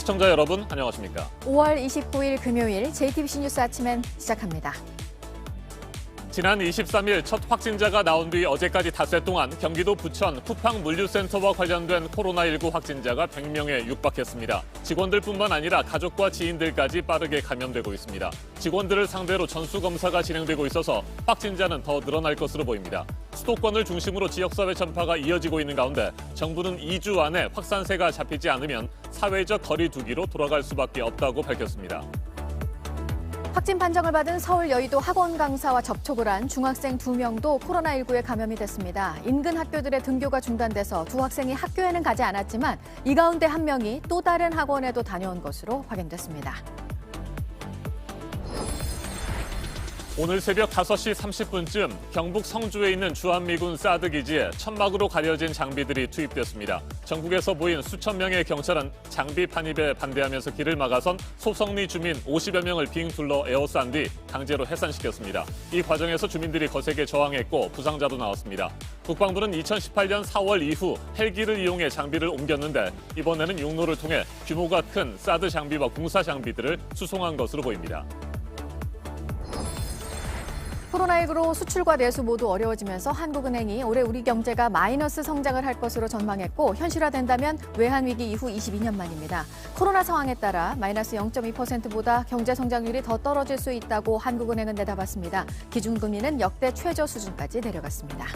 시청자 여러분, 안녕하십니까? 5월 29일 금요일 JTBC 뉴스 아침엔 시작합니다. 지난 23일 첫 확진자가 나온 뒤 어제까지 닷새 동안 경기도 부천 쿠팡물류센터와 관련된 코로나19 확진자가 100명에 육박했습니다. 직원들뿐만 아니라 가족과 지인들까지 빠르게 감염되고 있습니다. 직원들을 상대로 전수검사가 진행되고 있어서 확진자는 더 늘어날 것으로 보입니다. 수도권을 중심으로 지역사회 전파가 이어지고 있는 가운데 정부는 2주 안에 확산세가 잡히지 않으면 사회적 거리 두기로 돌아갈 수밖에 없다고 밝혔습니다. 확진 판정을 받은 서울 여의도 학원 강사와 접촉을 한 중학생 2명도 코로나19에 감염이 됐습니다. 인근 학교들의 등교가 중단돼서 두 학생이 학교에는 가지 않았지만 이 가운데 한 명이 또 다른 학원에도 다녀온 것으로 확인됐습니다. 오늘 새벽 5시 30분쯤 경북 성주에 있는 주한미군 사드 기지에 천막으로 가려진 장비들이 투입됐습니다. 전국에서 모인 수천 명의 경찰은 장비 판입에 반대하면서 길을 막아선 소성리 주민 50여 명을 빙 둘러 에워싼 뒤 강제로 해산시켰습니다. 이 과정에서 주민들이 거세게 저항했고 부상자도 나왔습니다. 국방부는 2018년 4월 이후 헬기를 이용해 장비를 옮겼는데 이번에는 육로를 통해 규모가 큰 사드 장비와 공사 장비들을 수송한 것으로 보입니다. 코로나19로 수출과 내수 모두 어려워지면서 한국은행이 올해 우리 경제가 마이너스 성장을 할 것으로 전망했고 현실화된다면 외환위기 이후 22년 만입니다. 코로나 상황에 따라 마이너스 0.2%보다 경제 성장률이 더 떨어질 수 있다고 한국은행은 내다봤습니다. 기준금리는 역대 최저 수준까지 내려갔습니다.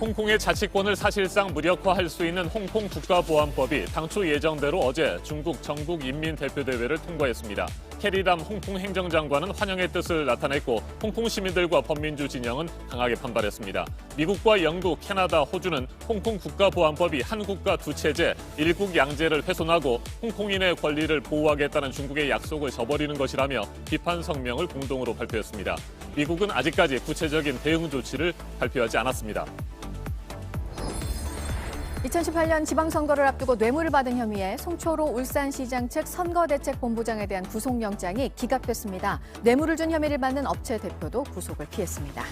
홍콩의 자치권을 사실상 무력화할 수 있는 홍콩 국가보안법이 당초 예정대로 어제 중국 전국인민대표대회를 통과했습니다. 캐리람 홍콩 행정장관은 환영의 뜻을 나타냈고 홍콩 시민들과 범민주 진영은 강하게 반발했습니다. 미국과 영국, 캐나다, 호주는 홍콩 국가보안법이 한 국가 두 체제, 일국 양제를 훼손하고 홍콩인의 권리를 보호하겠다는 중국의 약속을 저버리는 것이라며 비판 성명을 공동으로 발표했습니다. 미국은 아직까지 구체적인 대응 조치를 발표하지 않았습니다. 2018년 지방선거를 앞두고 뇌물을 받은 혐의에 송초로 울산시장 측 선거대책본부장에 대한 구속영장이 기각됐습니다. 뇌물을 준 혐의를 받는 업체 대표도 구속을 피했습니다.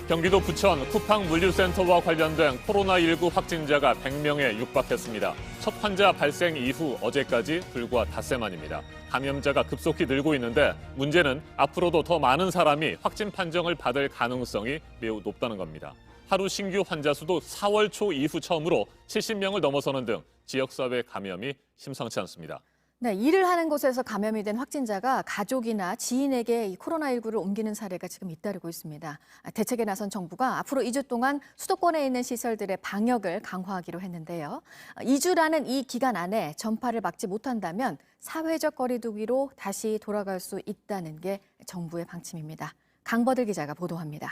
경기도 부천 쿠팡물류센터와 관련된 코로나19 확진자가 100명에 육박했습니다. 첫 환자 발생 이후 어제까지 불과 닷새 만입니다. 감염자가 급속히 늘고 있는데 문제는 앞으로도 더 많은 사람이 확진 판정을 받을 가능성이 매우 높다는 겁니다. 하루 신규 환자 수도 4월 초 이후 처음으로 70명을 넘어서는 등 지역사회 감염이 심상치 않습니다. 네, 일을 하는 곳에서 감염이 된 확진자가 가족이나 지인에게 이 코로나19를 옮기는 사례가 지금 잇따르고 있습니다. 대책에 나선 정부가 앞으로 2주 동안 수도권에 있는 시설들의 방역을 강화하기로 했는데요. 2주라는 이 기간 안에 전파를 막지 못한다면 사회적 거리 두기로 다시 돌아갈 수 있다는 게 정부의 방침입니다. 강버들 기자가 보도합니다.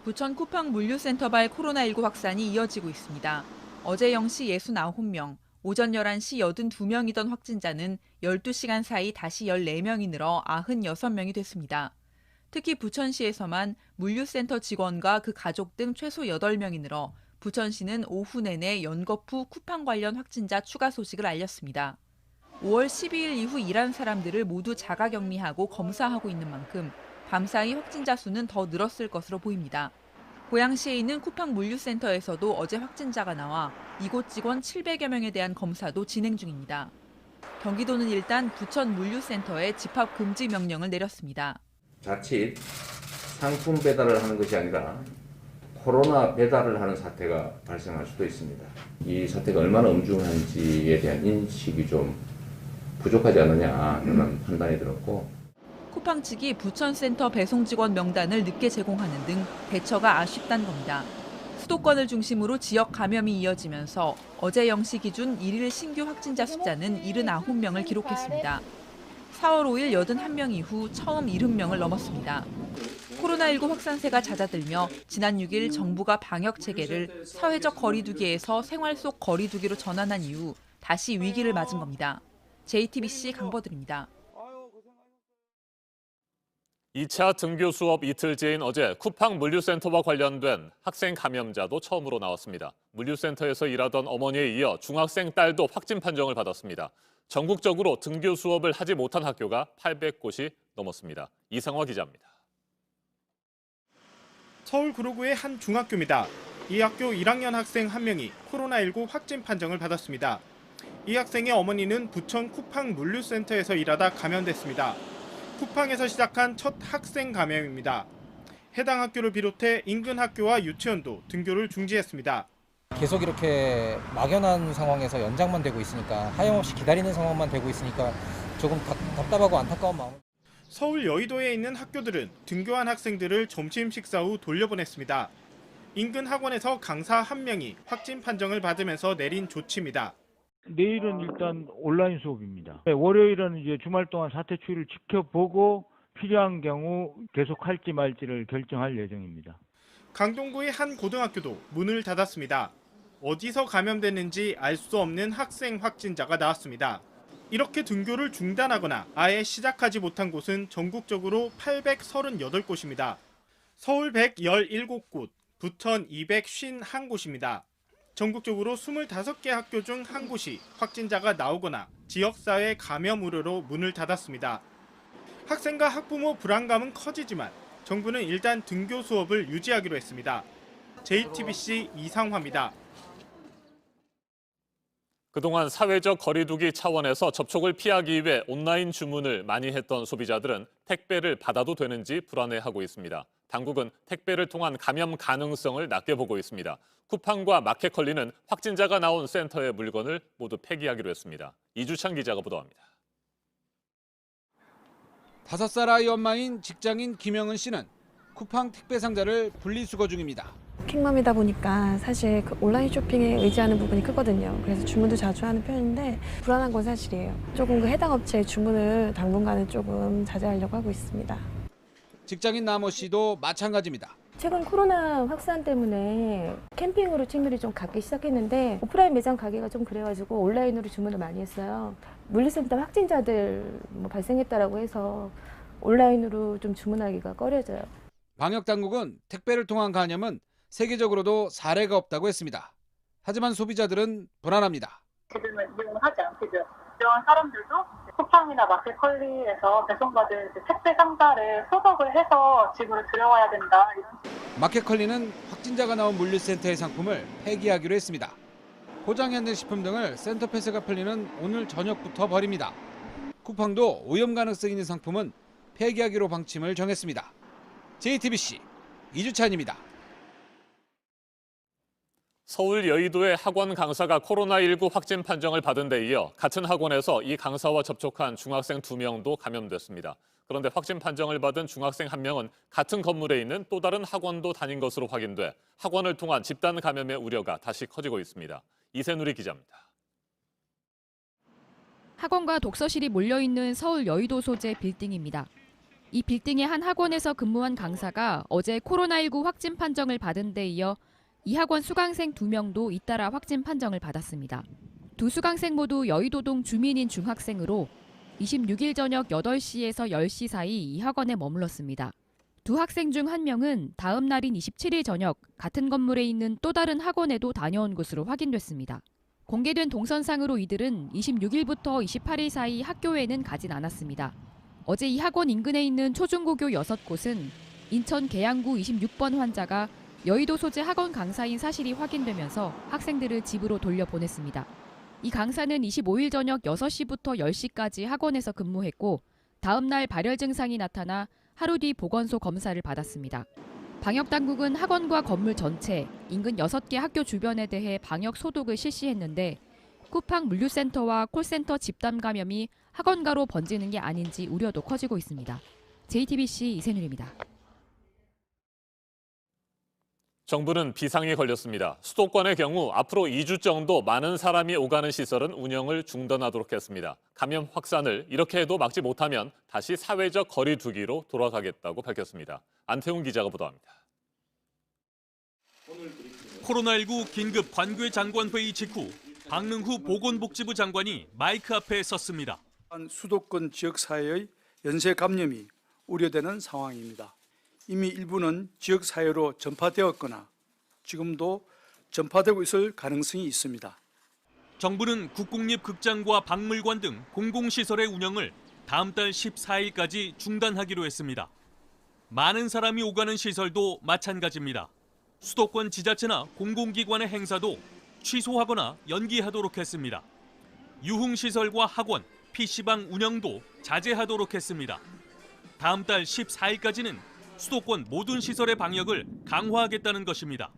부천 쿠팡 물류센터발 코로나19 확산이 이어지고 있습니다. 어제 0시 69명, 오전 11시 82명이던 확진자는 12시간 사이 다시 14명이 늘어 96명이 됐습니다. 특히 부천시에서만 물류센터 직원과 그 가족 등 최소 8명이 늘어 부천시는 오후 내내 연거푸 쿠팡 관련 확진자 추가 소식을 알렸습니다. 5월 12일 이후 일한 사람들을 모두 자가격리하고 검사하고 있는 만큼 밤사이 확진자 수는 더 늘었을 것으로 보입니다. 고양시에 있는 쿠팡 물류센터에서도 어제 확진자가 나와 이곳 직원 700여 명에 대한 검사도 진행 중입니다. 경기도는 일단 부천 물류센터에 집합 금지 명령을 내렸습니다. 자칫 상품 배달을 하는 것이 아니라 코로나 배달을 하는 사태가 발생할 수도 있습니다. 이 사태가 얼마나 엄중한지에 대한 인식이 좀 부족하지 않느냐는 판단이 들었고, 쿠팡 측이 부천센터 배송 직원 명단을 늦게 제공하는 등 대처가 아쉽다는 겁니다. 수도권을 중심으로 지역 감염이 이어지면서 어제 0시 기준 1일 신규 확진자 숫자는 79명을 기록했습니다. 4월 5일 81명 이후 처음 70명을 넘었습니다. 코로나19 확산세가 잦아들며 지난 6일 정부가 방역 체계를 사회적 거리두기에서 생활 속 거리두기로 전환한 이후 다시 위기를 맞은 겁니다. JTBC 강버들입니다. 2차 등교 수업 이틀째인 어제 쿠팡 물류센터와 관련된 학생 감염자도 처음으로 나왔습니다. 물류센터에서 일하던 어머니에 이어 중학생 딸도 확진 판정을 받았습니다. 전국적으로 등교 수업을 하지 못한 학교가 800곳이 넘었습니다. 이상화 기자입니다. 서울 구로구의 한 중학교입니다. 이 학교 1학년 학생 1명이 코로나19 확진 판정을 받았습니다. 이 학생의 어머니는 부천 쿠팡 물류센터에서 일하다 감염됐습니다. 쿠팡에서 시작한 첫 학생 감염입니다. 해당 학교를 비롯해 인근 학교와 유치원도 등교를 중지했습니다. 계속 이렇게 막연한 상황에서 연장만 되고 있으니까 하염없이 기다리는 상황만 되고 있으니까 조금 답답하고 안타까운 마음. 서울 여의도에 있는 학교들은 등교한 학생들을 점심 식사 후 돌려보냈습니다. 인근 학원에서 강사 1명이 확진 판정을 받으면서 내린 조치입니다. 내일은 일단 온라인 수업입니다. 월요일은 이제 주말 동안 사태 추이를 지켜보고 필요한 경우 계속할지 말지를 결정할 예정입니다. 강동구의 한 고등학교도 문을 닫았습니다. 어디서 감염됐는지 알 수 없는 학생 확진자가 나왔습니다. 이렇게 등교를 중단하거나 아예 시작하지 못한 곳은 전국적으로 838곳입니다. 서울 117곳, 부천 251곳입니다. 전국적으로 25개 학교 중 한 곳이 확진자가 나오거나 지역사회 감염 우려로 문을 닫았습니다. 학생과 학부모 불안감은 커지지만 정부는 일단 등교 수업을 유지하기로 했습니다. JTBC 이상화입니다. 그동안 사회적 거리두기 차원에서 접촉을 피하기 위해 온라인 주문을 많이 했던 소비자들은 택배를 받아도 되는지 불안해하고 있습니다. 당국은 택배를 통한 감염 가능성을 낮게 보고 있습니다. 쿠팡과 마켓컬리는 확진자가 나온 센터의 물건을 모두 폐기하기로 했습니다. 이주찬 기자가 보도합니다. 5살 아이 엄마인 직장인 김영은 씨는 쿠팡 택배 상자를 분리수거 중입니다. 킹맘이다 보니까 사실 그 온라인 쇼핑에 의지하는 부분이 크거든요. 그래서 주문도 자주 하는 편인데 불안한 건 사실이에요. 조금 그 해당 업체의 주문을 당분간은 조금 자제하려고 하고 있습니다. 직장인 나모 씨도 마찬가지입니다. 최근 코로나 확산 때문에 캠핑으로 친구들이 좀 가기 시작했는데 오프라인 매장 가기가 좀 그래가지고 온라인으로 주문을 많이 했어요. 물류센터 확진자들 발생했다라고 해서 온라인으로 좀 주문하기가 꺼려져요. 방역 당국은 택배를 통한 감염은 세계적으로도 사례가 없다고 했습니다. 하지만 소비자들은 불안합니다. 제대로 이용을 하지 않게 되었어요. 이런 사람들도 쿠팡이나 마켓컬리에서 배송받은 택배 상자를 소독을 해서 집으로 들여와야 된다. 이런. 마켓컬리는 확진자가 나온 물류센터의 상품을 폐기하기로 했습니다. 포장현대식품 등을 센터패스가 풀리는 오늘 저녁부터 버립니다. 쿠팡도 오염 가능성 있는 상품은 폐기하기로 방침을 정했습니다. JTBC 이주찬입니다. 서울 여의도의 학원 강사가 코로나19 확진 판정을 받은 데 이어 같은 학원에서 이 강사와 접촉한 중학생 2명도 감염됐습니다. 그런데 확진 판정을 받은 중학생 1명은 같은 건물에 있는 또 다른 학원도 다닌 것으로 확인돼 학원을 통한 집단 감염의 우려가 다시 커지고 있습니다. 이세누리 기자입니다. 학원과 독서실이 몰려있는 서울 여의도 소재 빌딩입니다. 이 빌딩의 한 학원에서 근무한 강사가 어제 코로나19 확진 판정을 받은 데 이어 이 학원 수강생 2명도 잇따라 확진 판정을 받았습니다. 두 수강생 모두 여의도동 주민인 중학생으로 26일 저녁 8시에서 10시 사이 이 학원에 머물렀습니다. 두 학생 중 한 명은 다음 날인 27일 저녁 같은 건물에 있는 또 다른 학원에도 다녀온 것으로 확인됐습니다. 공개된 동선상으로 이들은 26일부터 28일 사이 학교에는 가진 않았습니다. 어제 이 학원 인근에 있는 초중고교 6곳은 인천 계양구 26번 환자가 여의도 소재 학원 강사인 사실이 확인되면서 학생들을 집으로 돌려보냈습니다. 이 강사는 25일 저녁 6시부터 10시까지 학원에서 근무했고 다음 날 발열 증상이 나타나 하루 뒤 보건소 검사를 받았습니다. 방역당국은 학원과 건물 전체, 인근 6개 학교 주변에 대해 방역 소독을 실시했는데 쿠팡 물류센터와 콜센터 집단 감염이 학원가로 번지는 게 아닌지 우려도 커지고 있습니다. JTBC 이세누리입니다. 정부는 비상이 걸렸습니다. 수도권의 경우 앞으로 2주 정도 많은 사람이 오가는 시설은 운영을 중단하도록 했습니다. 감염 확산을 이렇게 해도 막지 못하면 다시 사회적 거리 두기로 돌아가겠다고 밝혔습니다. 안태훈 기자가 보도합니다. 코로나19 긴급 관괴 장관 회의 직후 박능후 보건복지부 장관이 마이크 앞에 섰습니다. 수도권 지역사회의 연쇄 감염이 우려되는 상황입니다. 이미 일부는 지역사회로 전파되었거나 지금도 전파되고 있을 가능성이 있습니다. 정부는 국공립극장과 박물관 등 공공시설의 운영을 다음 달 14일까지 중단하기로 했습니다. 많은 사람이 오가는 시설도 마찬가지입니다. 수도권 지자체나 공공기관의 행사도 취소하거나 연기하도록 했습니다. 유흥시설과 학원, PC방 운영도 자제하도록 했습니다. 다음 달 14일까지는 수도권 모든 시설의 방역을 강화하겠다는 것입니다.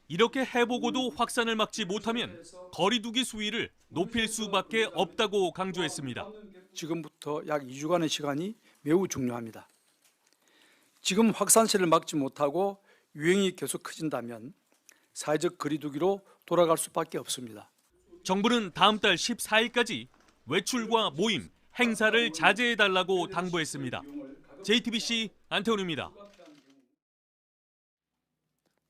이렇게 해보고도 확산을 막지 못하면 거리두기 수위를 높일 수밖에 없다고 강조했습니다. 지금부터 약 2주간의 시간이 매우 중요합니다. 지금 확산세를 막지 못하고 유행이 계속 커진다면 사회적 거리두기로 돌아갈 수밖에 없습니다. 정부는 다음 달 14일까지 외출과 모임, 행사를 자제해달라고 당부했습니다. JTBC 안태훈입니다.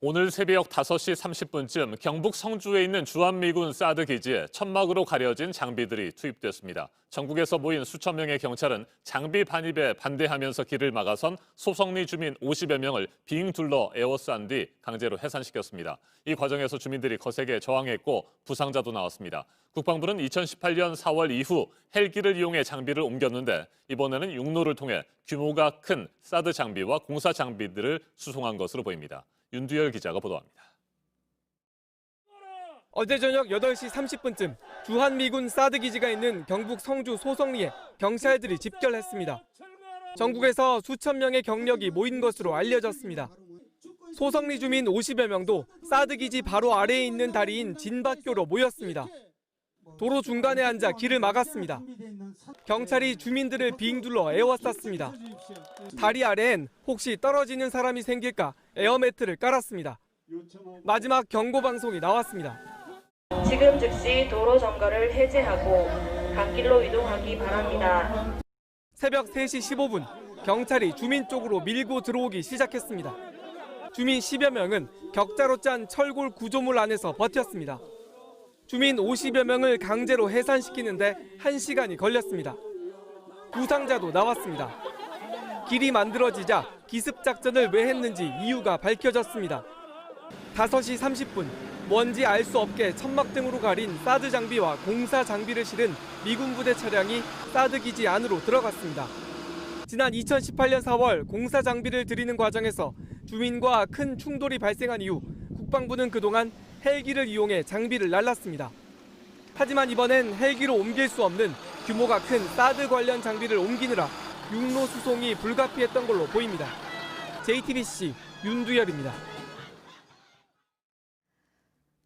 오늘 새벽 5시 30분쯤 경북 성주에 있는 주한미군 사드 기지에 천막으로 가려진 장비들이 투입됐습니다. 전국에서 모인 수천 명의 경찰은 장비 반입에 반대하면서 길을 막아선 소성리 주민 50여 명을 빙 둘러 에워싼 뒤 강제로 해산시켰습니다. 이 과정에서 주민들이 거세게 저항했고 부상자도 나왔습니다. 국방부는 2018년 4월 이후 헬기를 이용해 장비를 옮겼는데 이번에는 육로를 통해 규모가 큰 사드 장비와 공사 장비들을 수송한 것으로 보입니다. 윤두열 기자가 보도합니다. 어제 저녁 8시 30분쯤 주한미군 사드 기지가 있는 경북 성주 소성리에 경찰들이 집결했습니다. 전국에서 수천 명의 경력이 모인 것으로 알려졌습니다. 소성리 주민 50여 명도 사드 기지 바로 아래에 있는 다리인 진박교로 모였습니다. 도로 중간에 앉아 길을 막았습니다. 경찰이 주민들을 빙 둘러 에워쌌습니다. 다리 아래엔 혹시 떨어지는 사람이 생길까 에어매트를 깔았습니다. 마지막 경고 방송이 나왔습니다. 지금 즉시 도로 점거를 해제하고 갓길로 이동하기 바랍니다. 새벽 3시 15분 경찰이 주민 쪽으로 밀고 들어오기 시작했습니다. 주민 10여 명은 격자로 짠 철골 구조물 안에서 버텼습니다. 주민 50여 명을 강제로 해산시키는데 1시간이 걸렸습니다. 부상자도 나왔습니다. 길이 만들어지자 기습작전을 왜 했는지 이유가 밝혀졌습니다. 5시 30분 뭔지 알 수 없게 천막 등으로 가린 사드 장비와 공사 장비를 실은 미군 부대 차량이 사드 기지 안으로 들어갔습니다. 지난 2018년 4월 공사 장비를 들이는 과정에서 주민과 큰 충돌이 발생한 이후 국방부는 그동안 헬기를 이용해 장비를 날랐습니다. 하지만 이번엔 헬기로 옮길 수 없는 규모가 큰 사드 관련 장비를 옮기느라 육로 수송이 불가피했던 걸로 보입니다. JTBC 윤두열입니다.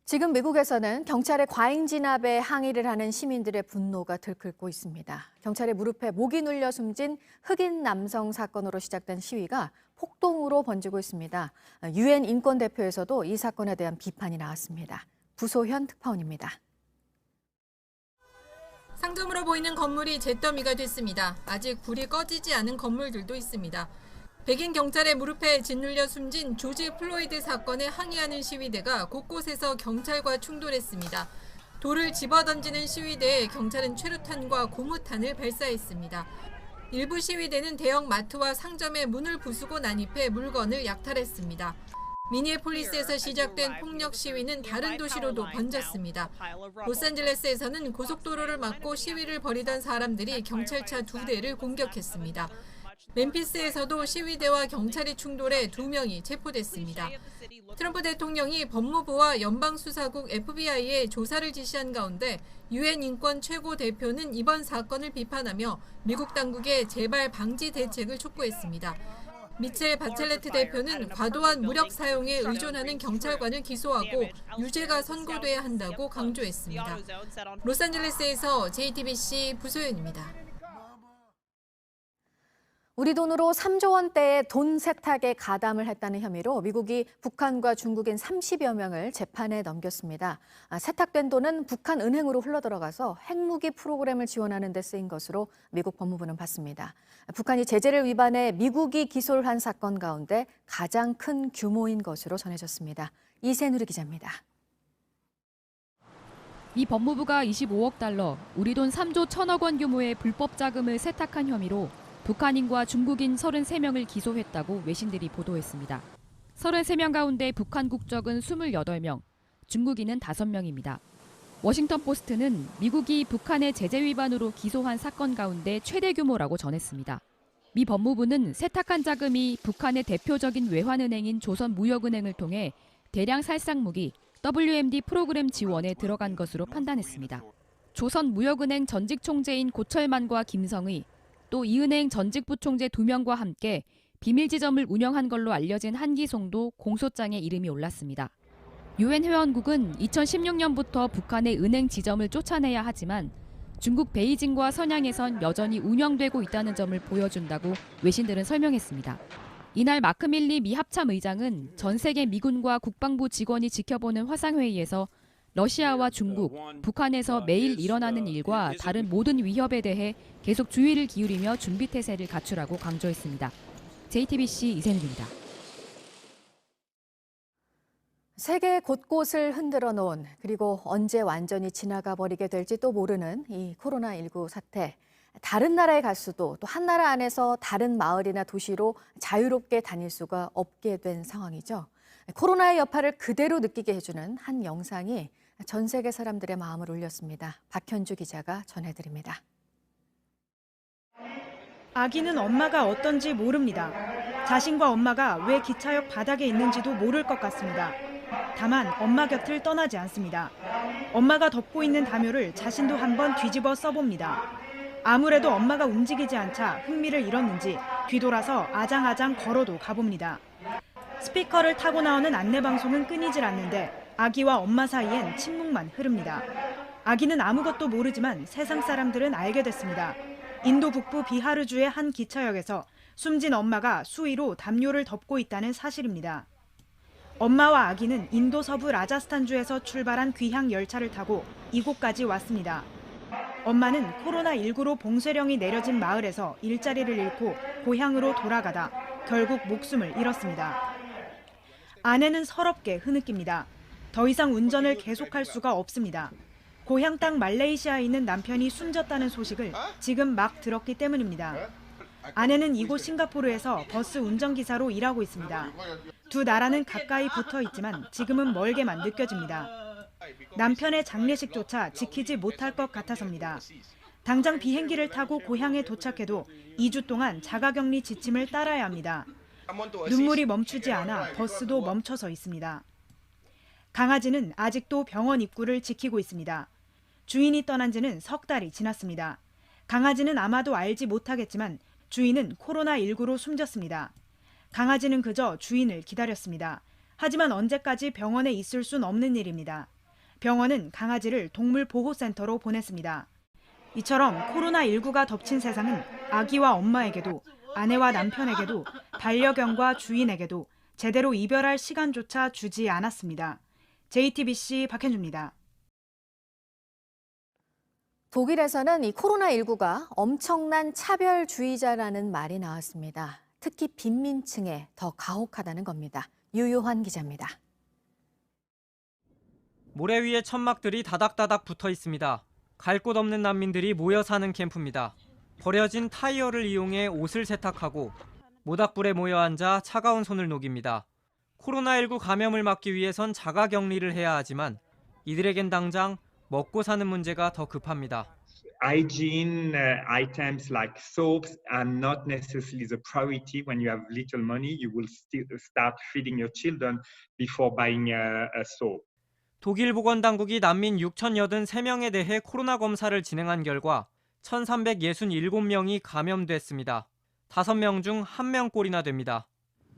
지금 미국에서는 경찰의 과잉 진압에 항의를 하는 시민들의 분노가 들끓고 있습니다. 경찰의 무릎에 목이 눌려 숨진 흑인 남성 사건으로 시작된 시위가 폭동으로 번지고 있습니다. 유엔 인권 대표에서도 이 사건에 대한 비판이 나왔습니다. 부소현 특파원입니다. 상점으로 보이는 건물이 잿더미가 됐습니다. 아직 불이 꺼지지 않은 건물들도 있습니다. 백인 경찰의 무릎에 짓눌려 숨진 조지 플로이드 사건에 항의하는 시위대가 곳곳에서 경찰과 충돌했습니다. 돌을 집어던지는 시위대에 경찰은 최루탄과 고무탄을 발사했습니다. 일부 시위대는 대형 마트와 상점의 문을 부수고 난입해 물건을 약탈했습니다. 미니애폴리스에서 시작된 폭력 시위는 다른 도시로도 번졌습니다. 로스앤젤레스에서는 고속도로를 막고 시위를 벌이던 사람들이 경찰차 2대를 공격했습니다. 멤피스에서도 시위대와 경찰이 충돌해 2명이 체포됐습니다. 트럼프 대통령이 법무부와 연방수사국 FBI에 조사를 지시한 가운데 유엔 인권 최고 대표는 이번 사건을 비판하며 미국 당국의 재발 방지 대책을 촉구했습니다. 미첼 바첼레트 대표는 과도한 무력 사용에 의존하는 경찰관을 기소하고 유죄가 선고돼야 한다고 강조했습니다. 로스앤젤레스에서 JTBC 부소연입니다. 우리 돈으로 3조 원대의 돈 세탁에 가담을 했다는 혐의로 미국이 북한과 중국인 30여 명을 재판에 넘겼습니다. 세탁된 돈은 북한 은행으로 흘러들어가서 핵무기 프로그램을 지원하는 데 쓰인 것으로 미국 법무부는 봤습니다. 북한이 제재를 위반해 미국이 기소를 한 사건 가운데 가장 큰 규모인 것으로 전해졌습니다. 이세누리 기자입니다. 미 법무부가 25억 달러, 우리 돈 3조 1천억 원 규모의 불법 자금을 세탁한 혐의로 북한인과 중국인 33명을 기소했다고 외신들이 보도했습니다. 33명 가운데 북한 국적은 28명, 중국인은 5명입니다. 워싱턴 포스트는 미국이 북한의 제재 위반으로 기소한 사건 가운데 최대 규모라고 전했습니다. 미 법무부는 세탁한 자금이 북한의 대표적인 외환은행인 조선무역은행을 통해 대량 살상무기 WMD 프로그램 지원에 들어간 것으로 판단했습니다. 조선무역은행 전직 총재인 고철만과 김성의, 또 이 은행 전직 부총재 2명과 함께 비밀 지점을 운영한 걸로 알려진 한기송도 공소장에 이름이 올랐습니다. 유엔 회원국은 2016년부터 북한의 은행 지점을 쫓아내야 하지만 중국 베이징과 선양에선 여전히 운영되고 있다는 점을 보여준다고 외신들은 설명했습니다. 이날 마크밀리 미 합참 의장은 전 세계 미군과 국방부 직원이 지켜보는 화상회의에서 러시아와 중국, 북한에서 매일 일어나는 일과 다른 모든 위협에 대해 계속 주의를 기울이며 준비태세를 갖추라고 강조했습니다. JTBC 이세윤입니다. 세계 곳곳을 흔들어 놓은, 그리고 언제 완전히 지나가 버리게 될지 또 모르는 이 코로나19 사태. 다른 나라에 갈 수도, 또 한 나라 안에서 다른 마을이나 도시로 자유롭게 다닐 수가 없게 된 상황이죠. 코로나의 여파를 그대로 느끼게 해주는 한 영상이 전 세계 사람들의 마음을 울렸습니다. 박현주 기자가 전해드립니다. 아기는 엄마가 어떤지 모릅니다. 자신과 엄마가 왜 기차역 바닥에 있는지도 모를 것 같습니다. 다만 엄마 곁을 떠나지 않습니다. 엄마가 덮고 있는 담요를 자신도 한번 뒤집어 써봅니다. 아무래도 엄마가 움직이지 않자 흥미를 잃었는지 뒤돌아서 아장아장 걸어도 가봅니다. 스피커를 타고 나오는 안내방송은 끊이질 않는데 아기와 엄마 사이엔 침묵만 흐릅니다. 아기는 아무것도 모르지만 세상 사람들은 알게 됐습니다. 인도 북부 비하르주의 한 기차역에서 숨진 엄마가 수위로 담요를 덮고 있다는 사실입니다. 엄마와 아기는 인도 서부 라자스탄주에서 출발한 귀향 열차를 타고 이곳까지 왔습니다. 엄마는 코로나19로 봉쇄령이 내려진 마을에서 일자리를 잃고 고향으로 돌아가다 결국 목숨을 잃었습니다. 아내는 서럽게 흐느낍니다. 더 이상 운전을 계속할 수가 없습니다. 고향 땅 말레이시아에 있는 남편이 숨졌다는 소식을 지금 막 들었기 때문입니다. 아내는 이곳 싱가포르에서 버스 운전기사로 일하고 있습니다. 두 나라는 가까이 붙어 있지만 지금은 멀게만 느껴집니다. 남편의 장례식조차 지키지 못할 것 같아서입니다. 당장 비행기를 타고 고향에 도착해도 2주 동안 자가격리 지침을 따라야 합니다. 눈물이 멈추지 않아 버스도 멈춰서 있습니다. 강아지는 아직도 병원 입구를 지키고 있습니다. 주인이 떠난 지는 석 달이 지났습니다. 강아지는 아마도 알지 못하겠지만 주인은 코로나19로 숨졌습니다. 강아지는 그저 주인을 기다렸습니다. 하지만 언제까지 병원에 있을 순 없는 일입니다. 병원은 강아지를 동물보호센터로 보냈습니다. 이처럼 코로나19가 덮친 세상은 아기와 엄마에게도, 아내와 남편에게도, 반려견과 주인에게도 제대로 이별할 시간조차 주지 않았습니다. JTBC 박현주입니다. 독일에서는 이 코로나19가 엄청난 차별주의자라는 말이 나왔습니다. 특히 빈민층에 더 가혹하다는 겁니다. 유효환 기자입니다. 모래 위에 천막들이 다닥다닥 붙어 있습니다. 갈 곳 없는 난민들이 모여 사는 캠프입니다. 버려진 타이어를 이용해 옷을 세탁하고 모닥불에 모여 앉아 차가운 손을 녹입니다. 코로나19 감염을 막기 위해선 자가격리를 해야 하지만 이들에겐 당장 먹고 사는 문제가 더 급합니다. Hygiene items like soaps are not necessarily the priority when you have little money. You will still start feeding your children before buying a soap. 독일 보건당국이 난민 6,083명에 대해 코로나 검사를 진행한 결과 1,367명이 감염됐습니다. 5명 중 1명꼴이나 됩니다.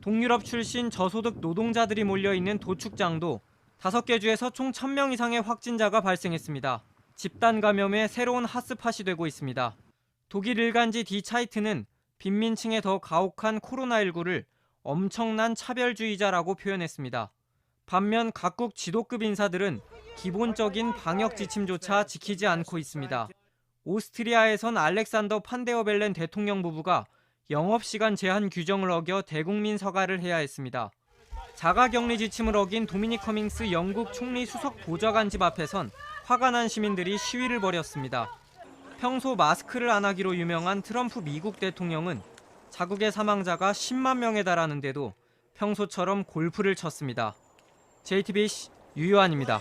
동유럽 출신 저소득 노동자들이 몰려있는 도축장도 5개 주에서 총 1,000명 이상의 확진자가 발생했습니다. 집단 감염의 새로운 핫스팟이 되고 있습니다. 독일 일간지 디 차이트는 빈민층에 더 가혹한 코로나19를 엄청난 차별주의자라고 표현했습니다. 반면 각국 지도급 인사들은 기본적인 방역 지침조차 지키지 않고 있습니다. 오스트리아에선 알렉산더 판데어벨렌 대통령 부부가 영업시간 제한 규정을 어겨 대국민 서가를 해야 했습니다. 자가격리 지침을 어긴 도미닉 커밍스 영국 총리 수석 보좌관 집 앞에선 화가 난 시민들이 시위를 벌였습니다. 평소 마스크를 안 하기로 유명한 트럼프 미국 대통령은 자국의 사망자가 10만 명에 달하는데도 평소처럼 골프를 쳤습니다. JTBC 유효한입니다.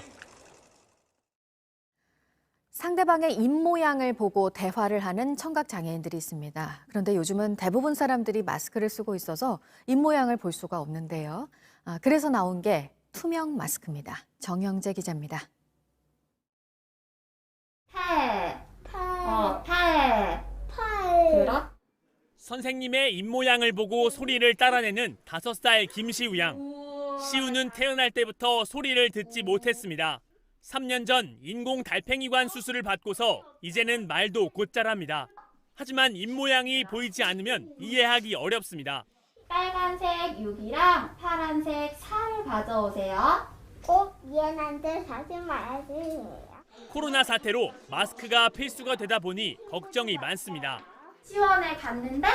상대방의 입모양을 보고 대화를 하는 청각장애인들이 있습니다. 그런데 요즘은 대부분 사람들이 마스크를 쓰고 있어서 입모양을 볼 수가 없는데요. 그래서 나온 게 투명 마스크입니다. 정영재 기자입니다. 선생님의 입모양을 보고 소리를 따라내는 5살 김시우 양. 시우는 태어날 때부터 소리를 듣지 못했습니다. 3년 전 인공 달팽이관 수술을 받고서 이제는 말도 곧잘합니다. 하지만 입모양이 보이지 않으면 이해하기 어렵습니다. 빨간색 6이랑 파란색 4를 가져오세요. 꼭 얘한테 사지 말아야지. 코로나 사태로 마스크가 필수가 되다 보니 걱정이 많습니다. 시원에 갔는데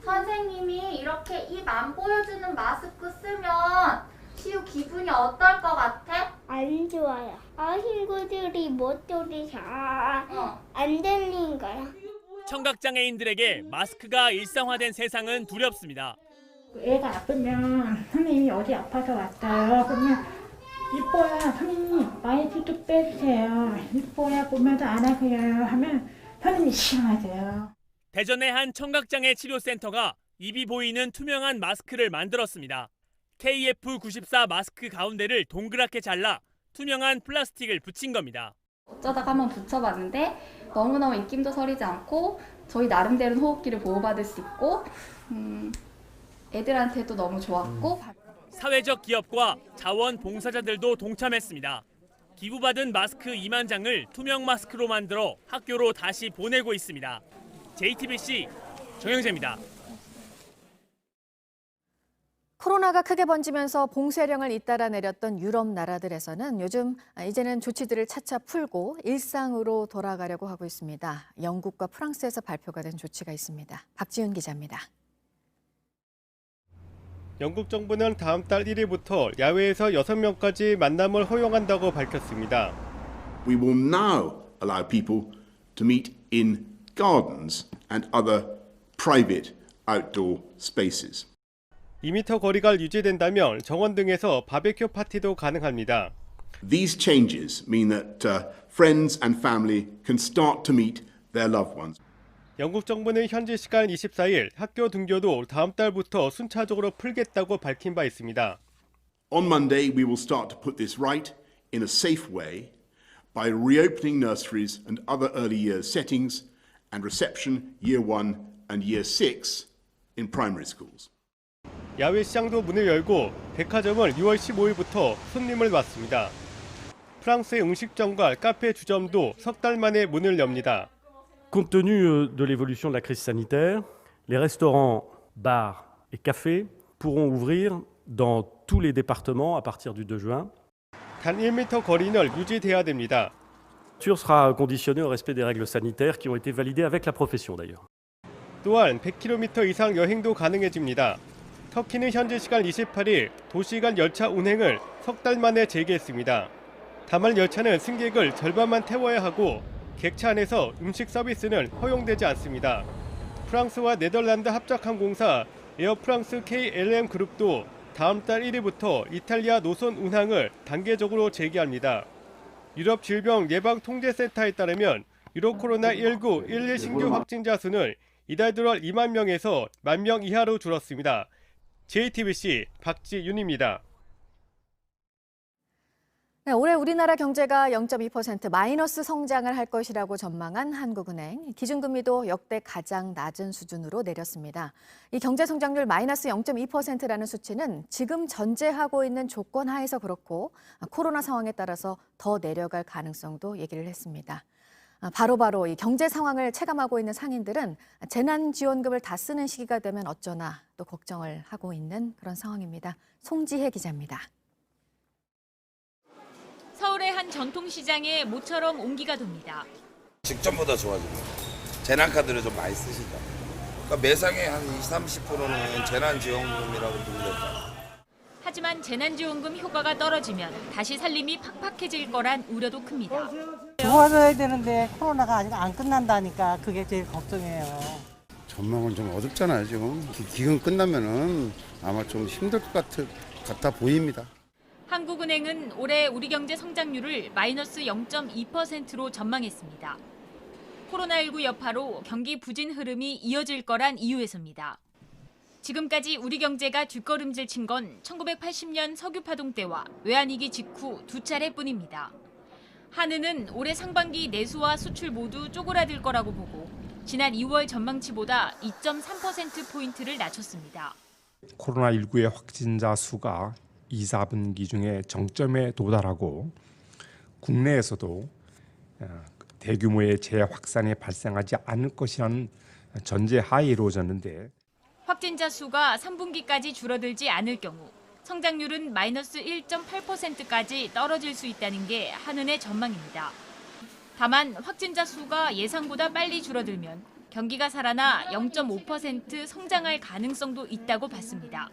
선생님이 이렇게 입 안 보여주는 마스크 쓰면 시우 기분이 어떨 것 같아? 안 좋아요. 친구들이 목소리 잘 안 들리는 거야. 청각장애인들에게 마스크가 일상화된 세상은 두렵습니다. 애가 아프면 선생님이 어디 아파서 왔어요. 그러면 이뻐야 선생님 마이크 좀 빼주세요. 이뻐야 보면서 안 하세요 하면 선생님이 싫어하세요. 대전의 한 청각장애 치료센터가 입이 보이는 투명한 마스크를 만들었습니다. KF94 마스크 가운데를 동그랗게 잘라 투명한 플라스틱을 붙인 겁니다. 어쩌다가 한번 붙여봤는데 너무너무 입김도 서리지 않고 저희 나름대로 호흡기를 보호받을 수 있고 애들한테도 너무 좋았고 사회적 기업과 자원봉사자들도 동참했습니다. 기부받은 마스크 2만 장을 투명 마스크로 만들어 학교로 다시 보내고 있습니다. JTBC 정영재입니다. 코로나가 크게 번지면서 봉쇄령을 잇따라 내렸던 유럽 나라들에서는 요즘 이제는 조치들을 차차 풀고 일상으로 돌아가려고 하고 있습니다. 영국과 프랑스에서 발표가 된 조치가 있습니다. 박지윤 기자입니다. 영국 정부는 다음 달 1일부터 야외에서 6명까지 만남을 허용한다고 밝혔습니다. We will now allow people to meet in gardens and other private outdoor spaces. 2m 거리가 유지된다면 정원 등에서 바베큐 파티도 가능합니다. These changes mean that friends and family can start to meet their loved ones. 영국 정부는 현지 시간 24일 학교 등교도 다음 달부터 순차적으로 풀겠다고 밝힌 바 있습니다. On Monday, we will start to put this right in a safe way by reopening nurseries and other early years settings and reception year 1 and year 6 in primary schools. 야외 시장도 문을 열고 백화점은 6월 15일부터 손님을 맞습니다. 프랑스의 음식점과 카페 주점도 석 달 만에 문을 엽니다. Compte tenu de l'évolution de la crise sanitaire, les restaurants, bars et cafés pourront ouvrir dans tous les départements à partir du 2 juin. 단 1m 거리는 유지돼야 됩니다. La ouverture sera conditionnée au respect des règles sanitaires qui ont été validées avec la profession d'ailleurs. 또한 100km 이상 여행도 가능해집니다. 터키는 현지 시간 28일 도시간 열차 운행을 석 달 만에 재개했습니다. 다만 열차는 승객을 절반만 태워야 하고 객차 안에서 음식 서비스는 허용되지 않습니다. 프랑스와 네덜란드 합작항공사 에어프랑스 KLM 그룹도 다음 달 1일부터 이탈리아 노선 운항을 단계적으로 재개합니다. 유럽 질병예방통제센터에 따르면 유럽 코로나19 1일 신규 확진자 수는 이달 들어 2만 명에서 1만 명 이하로 줄었습니다. JTBC 박지윤입니다. 네, 올해 우리나라 경제가 0.2% 마이너스 성장을 할 것이라고 전망한 한국은행. 기준금리도 역대 가장 낮은 수준으로 내렸습니다. 이 경제 성장률 마이너스 0.2%라는 수치는 지금 전제하고 있는 조건 하에서 그렇고 코로나 상황에 따라서 더 내려갈 가능성도 얘기를 했습니다. 바로 이 경제 상황을 체감하고 있는 상인들은 재난지원금을 다 쓰는 시기가 되면 어쩌나 또 걱정을 하고 있는 그런 상황입니다. 송지혜 기자입니다. 서울의 한 전통시장에 모처럼 온기가 돕니다. 직전보다 좋아집니다. 재난카드를 좀 많이 쓰시죠. 그러니까 매상에 한 20-30%는 재난지원금이라고 부르겠다. 하지만 재난지원금 효과가 떨어지면 다시 살림이 팍팍해질 거란 우려도 큽니다. 좋아져야 되는데 코로나가 아직 안 끝난다니까 그게 제일 걱정이에요. 전망은 좀 어둡잖아요 지금. 기간 끝나면은 아마 좀 힘들 것 같아 보입니다. 한국은행은 올해 우리 경제 성장률을 마이너스 0.2%로 전망했습니다. 코로나19 여파로 경기 부진 흐름이 이어질 거란 이유에서입니다. 지금까지 우리 경제가 뒷걸음질 친 건 1980년 석유파동 때와 외환위기 직후 두 차례뿐입니다. 한은은 올해 상반기 내수와 수출 모두 쪼그라들 거라고 보고 지난 2월 전망치보다 2.3%포인트를 낮췄습니다. 코로나19의 확진자 수가 2, 4분기 중에 정점에 도달하고 국내에서도 대규모의 재확산이 발생하지 않을 것이라는 전제하에 이루어졌는데 확진자 수가 3분기까지 줄어들지 않을 경우 성장률은 마이너스 1.8%까지 떨어질 수 있다는 게 한은의 전망입니다. 다만 확진자 수가 예상보다 빨리 줄어들면 경기가 살아나 0.5% 성장할 가능성도 있다고 봤습니다.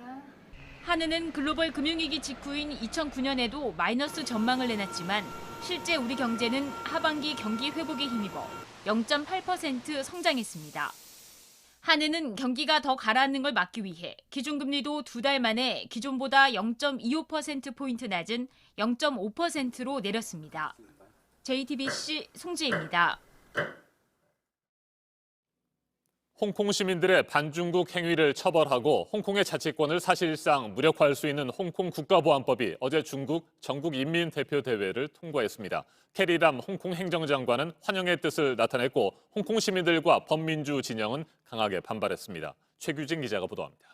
한은은 글로벌 금융위기 직후인 2009년에도 마이너스 전망을 내놨지만 실제 우리 경제는 하반기 경기 회복에 힘입어 0.8% 성장했습니다. 한은은 경기가 더 가라앉는 걸 막기 위해 기준금리도 2달 만에 기존보다 0.25%포인트 낮은 0.5%로 내렸습니다. JTBC 송지혜입니다. 홍콩 시민들의 반중국 행위를 처벌하고 홍콩의 자치권을 사실상 무력화할 수 있는 홍콩 국가보안법이 어제 중국 전국인민대표대회를 통과했습니다. 캐리람 홍콩 행정장관은 환영의 뜻을 나타냈고 홍콩 시민들과 범민주 진영은 강하게 반발했습니다. 최규진 기자가 보도합니다.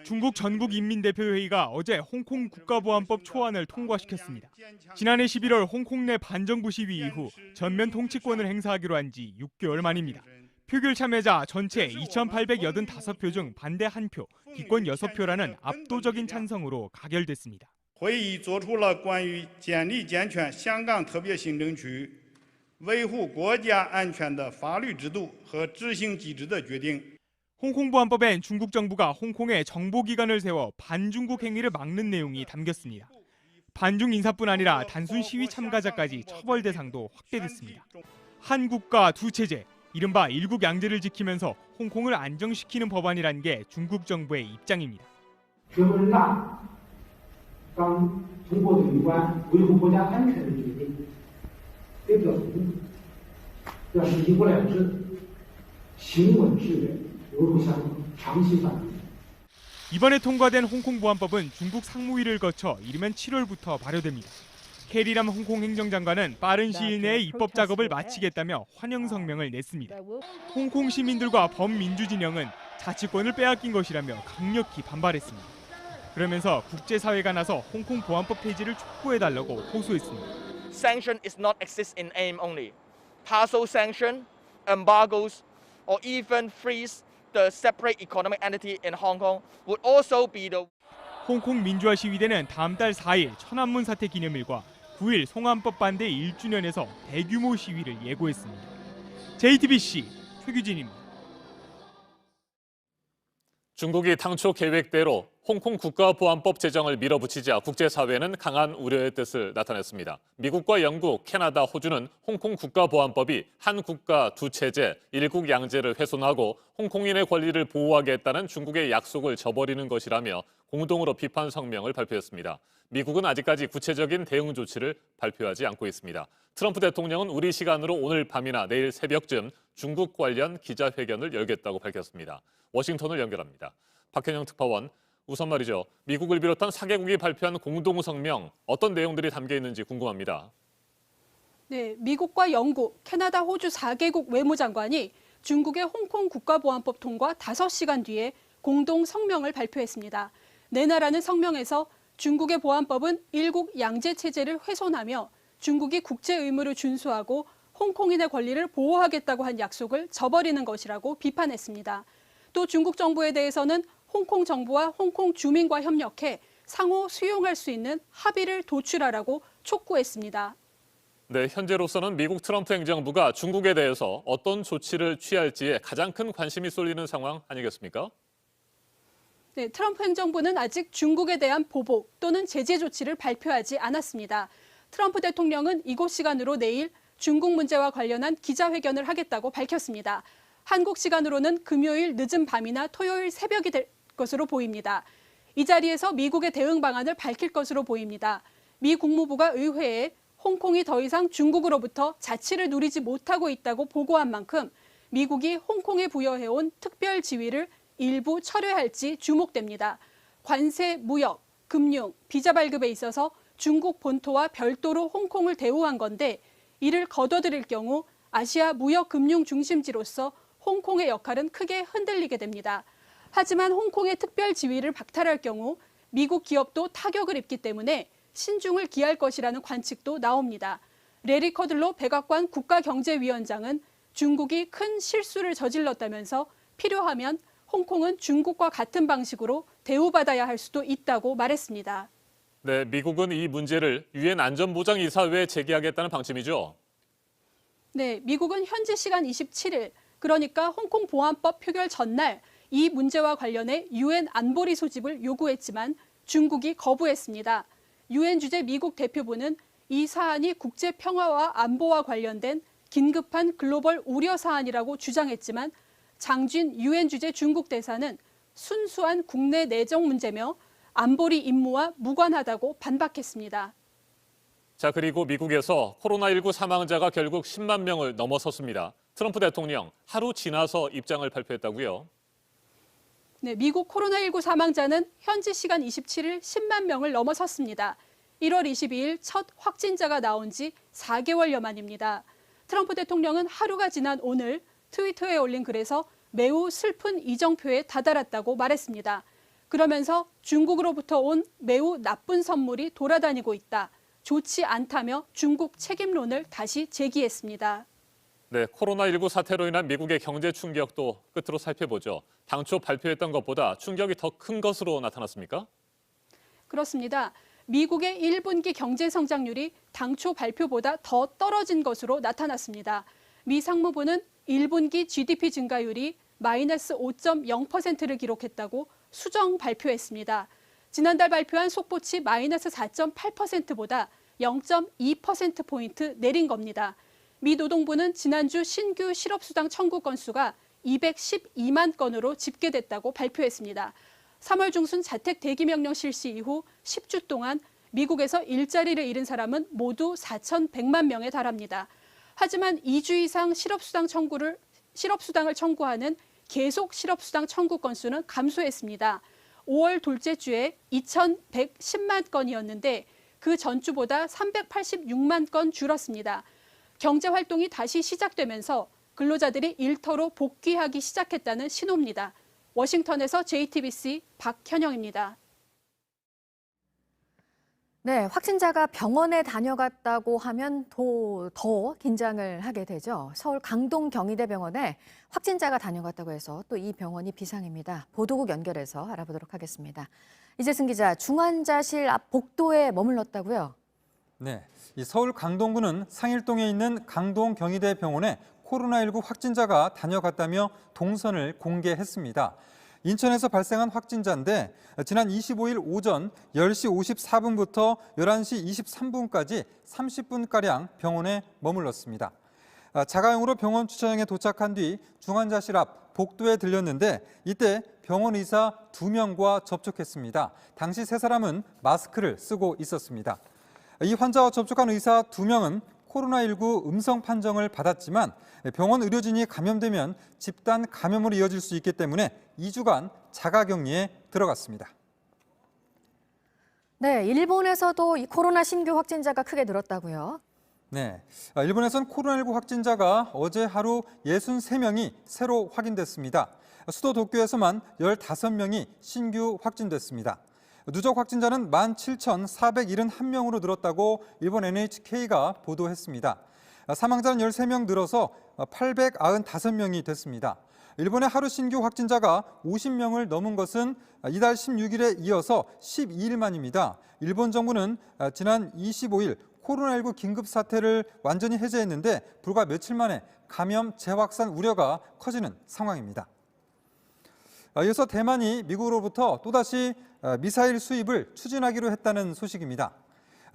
중국 전국인민대표회의가 어제 홍콩 국가보안법 초안을 통과시켰습니다. 지난해 11월 홍콩 내 반정부 시위 이후 전면 통치권을 행사하기로 한 지 6개월 만입니다. 표결 참여자 전체 2,885표 중 반대 1표, 기권 6표라는 압도적인 찬성으로 가결됐습니다. 会议作出了关于建立健全香港特别行政区维护国家安全的法律制度和执行机制的决定。 홍콩보안법엔 중국 정부가 홍콩에 정보기관을 세워 반중국 행위를 막는 내용이 담겼습니다. 반중 인사뿐 아니라 단순 시위 참가자까지 처벌 대상도 확대됐습니다. 한 국가 두 체제, 이른바 일국양제를 지키면서 홍콩을 안정시키는 법안이란 게 중국 정부의 입장입니다. 当通过的有关维护国家安全的决定，得表明要实行国两制，行稳致远，融入香港长期发展。 이번에 통과된 홍콩 보안법은 중국 상무위를 거쳐 이르면 7월부터 발효됩니다. 캐리람 홍콩 행정장관은 빠른 시일 내에 입법 작업을 마치겠다며 환영 성명을 냈습니다. 홍콩 시민들과 범민주 진영은 자치권을 빼앗긴 것이라며 강력히 반발했습니다. 그러면서 국제사회가 나서 홍콩 보안법 폐지를 촉구해달라고 호소했습니다. Sanction is not exist in aim only. Partial sanction, embargoes, or even freeze the separate economic entity in Hong Kong would also be the. 홍콩 민주화 시위대는 다음 달 4일 천안문 사태 기념일과 9일 송환법 반대 1주년에서 대규모 시위를 예고했습니다. JTBC 최규진입니다. 중국이 당초 계획대로 홍콩 국가보안법 제정을 밀어붙이자 국제사회는 강한 우려의 뜻을 나타냈습니다. 미국과 영국, 캐나다, 호주는 홍콩 국가보안법이 한 국가 두 체제, 일국 양제를 훼손하고 홍콩인의 권리를 보호하겠다는 중국의 약속을 저버리는 것이라며 공동으로 비판 성명을 발표했습니다. 미국은 아직까지 구체적인 대응 조치를 발표하지 않고 있습니다. 트럼프 대통령은 우리 시간으로 오늘 밤이나 내일 새벽쯤 중국 관련 기자회견을 열겠다고 밝혔습니다. 워싱턴을 연결합니다. 박현영 특파원, 우선 말이죠. 미국을 비롯한 4개국이 발표한 공동 성명, 어떤 내용들이 담겨 있는지 궁금합니다. 네, 미국과 영국, 캐나다, 호주 4개국 외무장관이 중국의 홍콩 국가보안법 통과 5시간 뒤에 공동 성명을 발표했습니다. 네 나라는 성명에서 중국의 보안법은 일국 양제 체제를 훼손하며 중국이 국제 의무를 준수하고 홍콩인의 권리를 보호하겠다고 한 약속을 저버리는 것이라고 비판했습니다. 또 중국 정부에 대해서는 홍콩 정부와 홍콩 주민과 협력해 상호 수용할 수 있는 합의를 도출하라고 촉구했습니다. 네, 현재로서는 미국 트럼프 행정부가 중국에 대해서 어떤 조치를 취할지에 가장 큰 관심이 쏠리는 상황 아니겠습니까? 네, 트럼프 행정부는 아직 중국에 대한 보복 또는 제재 조치를 발표하지 않았습니다. 트럼프 대통령은 이곳 시간으로 내일 중국 문제와 관련한 기자회견을 하겠다고 밝혔습니다. 한국 시간으로는 금요일 늦은 밤이나 토요일 새벽이 될 것으로 보입니다. 이 자리에서 미국의 대응 방안을 밝힐 것으로 보입니다. 미 국무부가 의회에 홍콩이 더 이상 중국으로부터 자치를 누리지 못하고 있다고 보고한 만큼 미국이 홍콩에 부여해온 특별 지위를 일부 철회할지 주목됩니다. 관세, 무역, 금융, 비자 발급에 있어서 중국 본토와 별도로 홍콩을 대우한 건데 이를 거둬들일 경우 아시아 무역 금융 중심지로서 홍콩의 역할은 크게 흔들리게 됩니다. 하지만 홍콩의 특별 지위를 박탈할 경우 미국 기업도 타격을 입기 때문에 신중을 기할 것이라는 관측도 나옵니다. 레리 커들로 백악관 국가경제위원장은 중국이 큰 실수를 저질렀다면서 필요하면 홍콩은 중국과 같은 방식으로 대우받아야 할 수도 있다고 말했습니다. 네, 미국은 이 문제를 유엔 안전보장이사회에 제기하겠다는 방침이죠. 네, 미국은 현지 시간 27일, 그러니까 홍콩 보안법 표결 전날 이 문제와 관련해 유엔 안보리 소집을 요구했지만 중국이 거부했습니다. 유엔 주재 미국 대표부는 이 사안이 국제 평화와 안보와 관련된 긴급한 글로벌 우려 사안이라고 주장했지만 장쥔 유엔 주재 중국 대사는 순수한 국내 내정 문제며 안보리 임무와 무관하다고 반박했습니다. 자, 그리고 미국에서 코로나19 사망자가 결국 10만 명을 넘어섰습니다. 트럼프 대통령 하루 지나서 입장을 발표했다고요? 네, 미국 코로나19 사망자는 현지 시간 27일 10만 명을 넘어섰습니다. 1월 22일 첫 확진자가 나온 지 4개월여 만입니다. 트럼프 대통령은 하루가 지난 오늘 트위터에 올린 글에서 매우 슬픈 이정표에 다다랐다고 말했습니다. 그러면서 중국으로부터 온 매우 나쁜 선물이 돌아다니고 있다. 좋지 않다며 중국 책임론을 다시 제기했습니다. 네, 코로나19 사태로 인한 미국의 경제 충격도 끝으로 살펴보죠. 당초 발표했던 것보다 충격이 더 큰 것으로 나타났습니까? 그렇습니다. 미국의 1분기 경제 성장률이 당초 발표보다 더 떨어진 것으로 나타났습니다. 미 상무부는 1분기 GDP 증가율이 마이너스 5.0%를 기록했다고 수정 발표했습니다. 지난달 발표한 속보치 마이너스 4.8%보다 0.2%포인트 내린 겁니다. 미 노동부는 지난주 신규 실업수당 청구 건수가 212만 건으로 집계됐다고 발표했습니다. 3월 중순 자택 대기명령 실시 이후 10주 동안 미국에서 일자리를 잃은 사람은 모두 4,100만 명에 달합니다. 하지만 2주 이상 실업수당을 청구하는 계속 실업수당 청구 건수는 감소했습니다. 5월 둘째 주에 2,110만 건이었는데 그 전주보다 386만 건 줄었습니다. 경제활동이 다시 시작되면서 근로자들이 일터로 복귀하기 시작했다는 신호입니다. 워싱턴에서 JTBC 박현영입니다. 네, 확진자가 병원에 다녀갔다고 하면 더 긴장을 하게 되죠. 서울 강동 경희대병원에 확진자가 다녀갔다고 해서 또 이 병원이 비상입니다. 보도국 연결해서 알아보도록 하겠습니다. 이재승 기자, 중환자실 앞 복도에 머물렀다고요? 네, 이 서울 강동구는 상일동에 있는 강동 경희대병원에 코로나19 확진자가 다녀갔다며 동선을 공개했습니다. 인천에서 발생한 확진자인데 지난 25일 오전 10시 54분부터 11시 23분까지 30분가량 병원에 머물렀습니다. 자가용으로 병원 주차장에 도착한 뒤 중환자실 앞 복도에 들렸는데 이때 병원 의사 2명과 접촉했습니다. 당시 3사람은 마스크를 쓰고 있었습니다. 이 환자와 접촉한 의사 2명은 코로나19 음성 판정을 받았지만 병원 의료진이 감염되면 집단 감염으로 이어질 수 있기 때문에 2주간 자가격리에 들어갔습니다. 네, 일본에서도 이 코로나 신규 확진자가 크게 늘었다고요? 네, 일본에선 코로나19 확진자가 어제 하루 63명이 새로 확인됐습니다. 수도 도쿄에서만 15명이 신규 확진됐습니다. 누적 확진자는 17,471명으로 늘었다고 일본 NHK가 보도했습니다. 사망자는 13명 늘어서 895명이 됐습니다. 일본의 하루 신규 확진자가 50명을 넘은 것은 이달 16일에 이어서 12일 만입니다. 일본 정부는 지난 25일 코로나19 긴급 사태를 완전히 해제했는데 불과 며칠 만에 감염 재확산 우려가 커지는 상황입니다. 이어서 대만이 미국으로부터 또다시 미사일 수입을 추진하기로 했다는 소식입니다.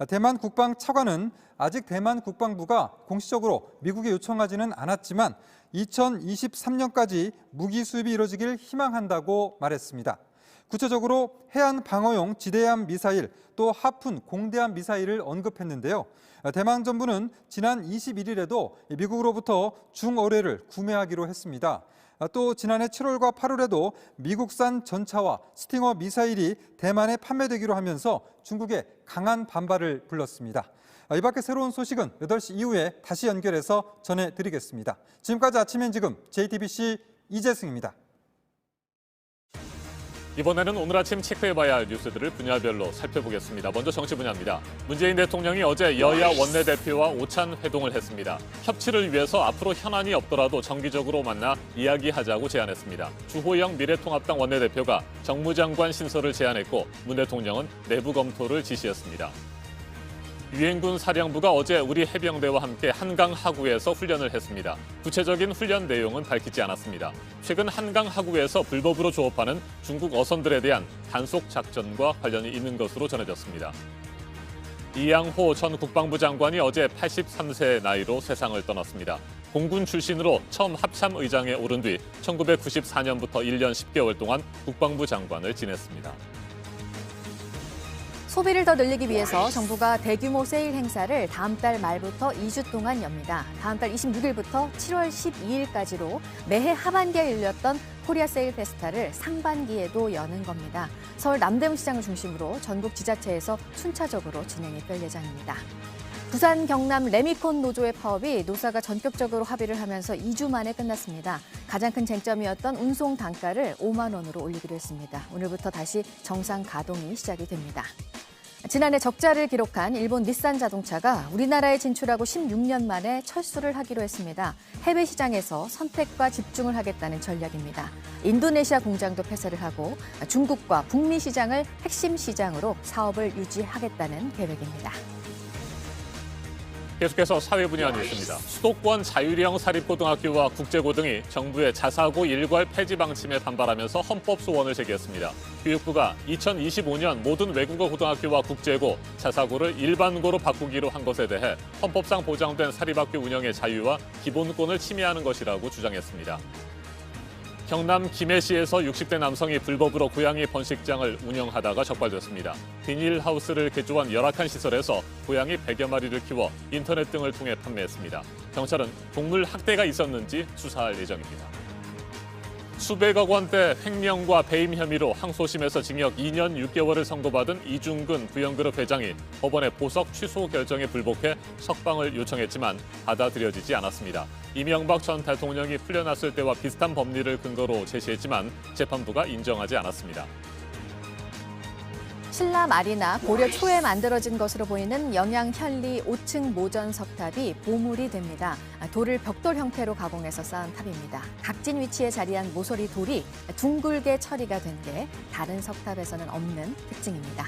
대만 국방차관은 아직 대만 국방부가 공식적으로 미국에 요청하지는 않았지만 2023년까지 무기 수입이 이뤄지길 희망한다고 말했습니다. 구체적으로 해안 방어용 지대함 미사일, 또 하푼 공대함 미사일을 언급했는데요. 대만 정부는 지난 21일에도 미국으로부터 중어뢰를 구매하기로 했습니다. 또 지난해 7월과 8월에도 미국산 전차와 스팅어 미사일이 대만에 판매되기로 하면서 중국에 강한 반발을 불렀습니다. 이 밖에 새로운 소식은 8시 이후에 다시 연결해서 전해드리겠습니다. 지금까지 아침엔 지금 JTBC 이재승입니다. 이번에는 오늘 아침 체크해봐야 할 뉴스들을 분야별로 살펴보겠습니다. 먼저 정치 분야입니다. 문재인 대통령이 어제 여야 원내대표와 오찬 회동을 했습니다. 협치를 위해서 앞으로 현안이 없더라도 정기적으로 만나 이야기하자고 제안했습니다. 주호영 미래통합당 원내대표가 정무장관 신설을 제안했고 문 대통령은 내부 검토를 지시했습니다. 유엔군 사령부가 어제 우리 해병대와 함께 한강 하구에서 훈련을 했습니다. 구체적인 훈련 내용은 밝히지 않았습니다. 최근 한강 하구에서 불법으로 조업하는 중국 어선들에 대한 단속 작전과 관련이 있는 것으로 전해졌습니다. 이양호 전 국방부 장관이 어제 83세 나이로 세상을 떠났습니다. 공군 출신으로 처음 합참의장에 오른 뒤 1994년부터 1년 10개월 동안 국방부 장관을 지냈습니다. 소비를 더 늘리기 위해서 정부가 대규모 세일 행사를 다음 달 말부터 2주 동안 엽니다. 다음 달 26일부터 7월 12일까지로 매해 하반기에 열렸던 코리아 세일 페스타를 상반기에도 여는 겁니다. 서울 남대문 시장을 중심으로 전국 지자체에서 순차적으로 진행이 될 예정입니다. 부산 경남 레미콘 노조의 파업이 노사가 전격적으로 합의를 하면서 2주 만에 끝났습니다. 가장 큰 쟁점이었던 운송 단가를 5만 원으로 올리기로 했습니다. 오늘부터 다시 정상 가동이 시작이 됩니다. 지난해 적자를 기록한 일본 닛산 자동차가 우리나라에 진출하고 16년 만에 철수를 하기로 했습니다. 해외 시장에서 선택과 집중을 하겠다는 전략입니다. 인도네시아 공장도 폐쇄를 하고 중국과 북미 시장을 핵심 시장으로 사업을 유지하겠다는 계획입니다. 계속해서 사회 분야 뉴스입니다. 수도권 자율형 사립고등학교와 국제고등이 정부의 자사고 일괄 폐지 방침에 반발하면서 헌법 소원을 제기했습니다. 교육부가 2025년 모든 외국어 고등학교와 국제고, 자사고를 일반고로 바꾸기로 한 것에 대해 헌법상 보장된 사립학교 운영의 자유와 기본권을 침해하는 것이라고 주장했습니다. 경남 김해시에서 60대 남성이 불법으로 고양이 번식장을 운영하다가 적발됐습니다. 비닐하우스를 개조한 열악한 시설에서 고양이 100여 마리를 키워 인터넷 등을 통해 판매했습니다. 경찰은 동물 학대가 있었는지 수사할 예정입니다. 수백억 원대 횡령과 배임 혐의로 항소심에서 징역 2년 6개월을 선고받은 이중근 부영그룹 회장이 법원의 보석 취소 결정에 불복해 석방을 요청했지만 받아들여지지 않았습니다. 이명박 전 대통령이 풀려났을 때와 비슷한 법리를 근거로 제시했지만 재판부가 인정하지 않았습니다. 신라 말이나 고려 초에 만들어진 것으로 보이는 영양현리 5층 모전 석탑이 보물이 됩니다. 돌을 벽돌 형태로 가공해서 쌓은 탑입니다. 각진 위치에 자리한 모서리 돌이 둥글게 처리가 된 게 다른 석탑에서는 없는 특징입니다.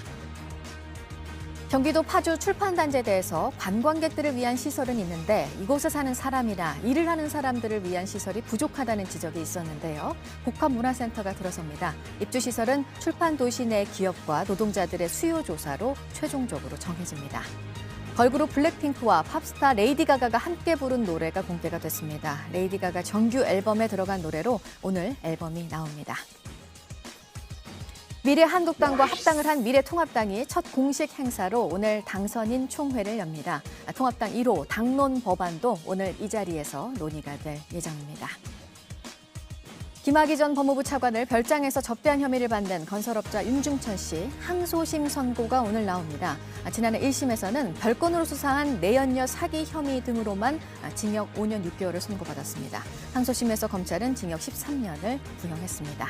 경기도 파주 출판단제대에서 관광객들을 위한 시설은 있는데 이곳에 사는 사람이나 일을 하는 사람들을 위한 시설이 부족하다는 지적이 있었는데요. 복합문화센터가 들어섭니다. 입주시설은 출판도시 내 기업과 노동자들의 수요 조사로 최종적으로 정해집니다. 걸그룹 블랙핑크와 팝스타 레이디 가가가 함께 부른 노래가 공개가 됐습니다. 레이디 가가 정규 앨범에 들어간 노래로 오늘 앨범이 나옵니다. 미래한국당과 합당을 한 미래통합당이 첫 공식 행사로 오늘 당선인 총회를 엽니다. 통합당 1호 당론 법안도 오늘 이 자리에서 논의가 될 예정입니다. 김학의 전 법무부 차관을 별장에서 접대한 혐의를 받는 건설업자 윤중천 씨 항소심 선고가 오늘 나옵니다. 지난해 1심에서는 별건으로 수사한 내연녀 사기 혐의 등으로만 징역 5년 6개월을 선고받았습니다. 항소심에서 검찰은 징역 13년을 구형했습니다.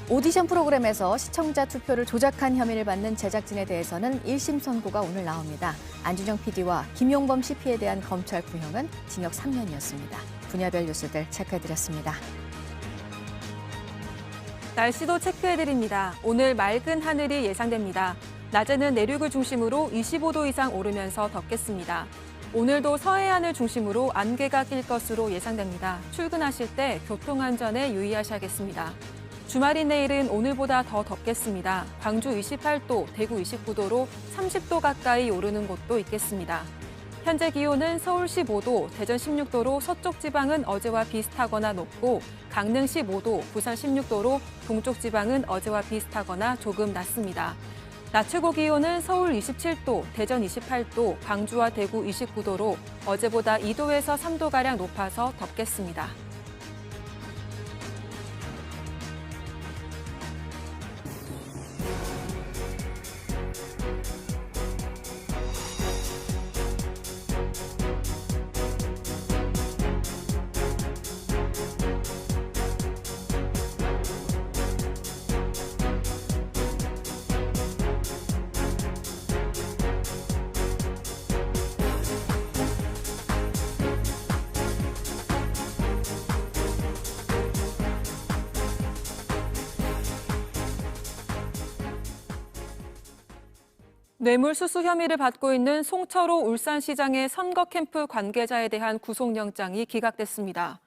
오디션 프로그램에서 시청자 투표를 조작한 혐의를 받는 제작진에 대해서는 1심 선고가 오늘 나옵니다. 안준영 PD와 김용범 CP에 대한 검찰 구형은 징역 3년이었습니다. 분야별 뉴스들 체크해드렸습니다. 날씨도 체크해드립니다. 오늘 맑은 하늘이 예상됩니다. 낮에는 내륙을 중심으로 25도 이상 오르면서 덥겠습니다. 오늘도 서해안을 중심으로 안개가 낄 것으로 예상됩니다. 출근하실 때 교통안전에 유의하셔야겠습니다. 주말인 내일은 오늘보다 더 덥겠습니다. 광주 28도, 대구 29도로 30도 가까이 오르는 곳도 있겠습니다. 현재 기온은 서울 15도, 대전 16도로 서쪽 지방은 어제와 비슷하거나 높고 강릉 15도, 부산 16도로 동쪽 지방은 어제와 비슷하거나 조금 낮습니다. 낮 최고 기온은 서울 27도, 대전 28도, 광주와 대구 29도로 어제보다 2도에서 3도가량 높아서 덥겠습니다. 뇌물수수 혐의를 받고 있는 송철호 울산시장의 선거 캠프 관계자에 대한 구속영장이 기각됐습니다.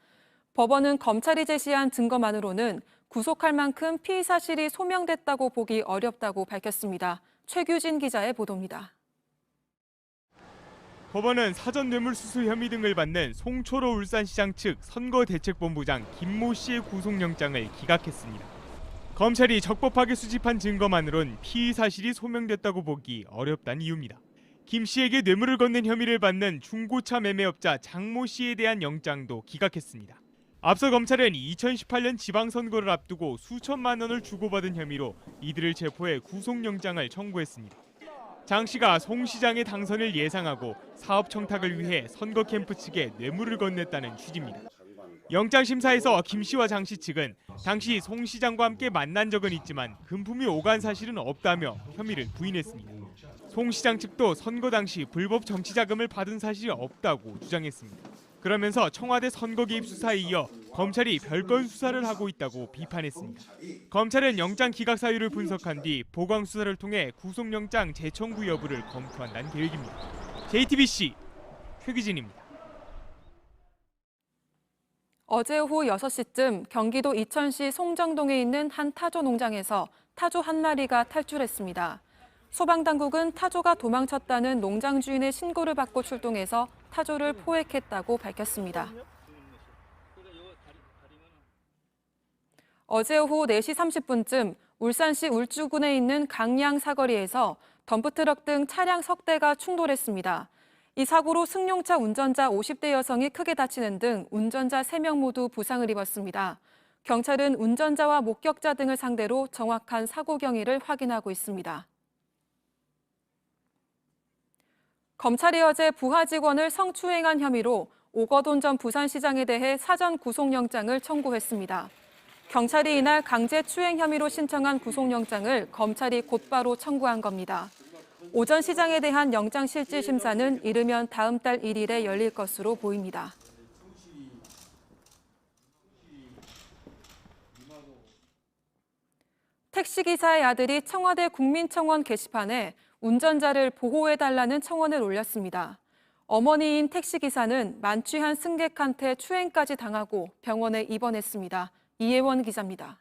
법원은 검찰이 제시한 증거만으로는 구속할 만큼 피의 사실이 소명됐다고 보기 어렵다고 밝혔습니다. 최규진 기자의 보도입니다. 법원은 사전 뇌물수수 혐의 등을 받는 송철호 울산시장 측 선거대책본부장 김모 씨의 구속영장을 기각했습니다. 검찰이 적법하게 수집한 증거만으론 피의 사실이 소명됐다고 보기 어렵다는 이유입니다. 김 씨에게 뇌물을 건넨 혐의를 받는 중고차 매매업자 장모 씨에 대한 영장도 기각했습니다. 앞서 검찰은 2018년 지방선거를 앞두고 수천만 원을 주고받은 혐의로 이들을 체포해 구속영장을 청구했습니다. 장 씨가 송 시장의 당선을 예상하고 사업 청탁을 위해 선거 캠프 측에 뇌물을 건넸다는 취지입니다. 영장 심사에서 김 씨와 장 씨 측은 당시 송 시장과 함께 만난 적은 있지만 금품이 오간 사실은 없다며 혐의를 부인했습니다. 송 시장 측도 선거 당시 불법 정치 자금을 받은 사실이 없다고 주장했습니다. 그러면서 청와대 선거 개입 수사에 이어 검찰이 별건 수사를 하고 있다고 비판했습니다. 검찰은 영장 기각 사유를 분석한 뒤 보강 수사를 통해 구속영장 재청구 여부를 검토한다는 계획입니다. JTBC 최규진입니다. 어제 오후 6시쯤 경기도 이천시 송정동에 있는 한 타조 농장에서 타조 한 마리가 탈출했습니다. 소방당국은 타조가 도망쳤다는 농장 주인의 신고를 받고 출동해서 타조를 포획했다고 밝혔습니다. 어제 오후 4시 30분쯤 울산시 울주군에 있는 강양 사거리에서 덤프트럭 등 차량 석 대가 충돌했습니다. 이 사고로 승용차 운전자 50대 여성이 크게 다치는 등 운전자 3명 모두 부상을 입었습니다. 경찰은 운전자와 목격자 등을 상대로 정확한 사고 경위를 확인하고 있습니다. 검찰이 어제 부하 직원을 성추행한 혐의로 오거돈 전 부산시장에 대해 사전 구속영장을 청구했습니다. 경찰이 이날 강제추행 혐의로 신청한 구속영장을 검찰이 곧바로 청구한 겁니다. 오전 시장에 대한 영장실질심사는 이르면 다음 달 1일에 열릴 것으로 보입니다. 택시기사의 아들이 청와대 국민청원 게시판에 운전자를 보호해달라는 청원을 올렸습니다. 어머니인 택시기사는 만취한 승객한테 추행까지 당하고 병원에 입원했습니다. 이혜원 기자입니다.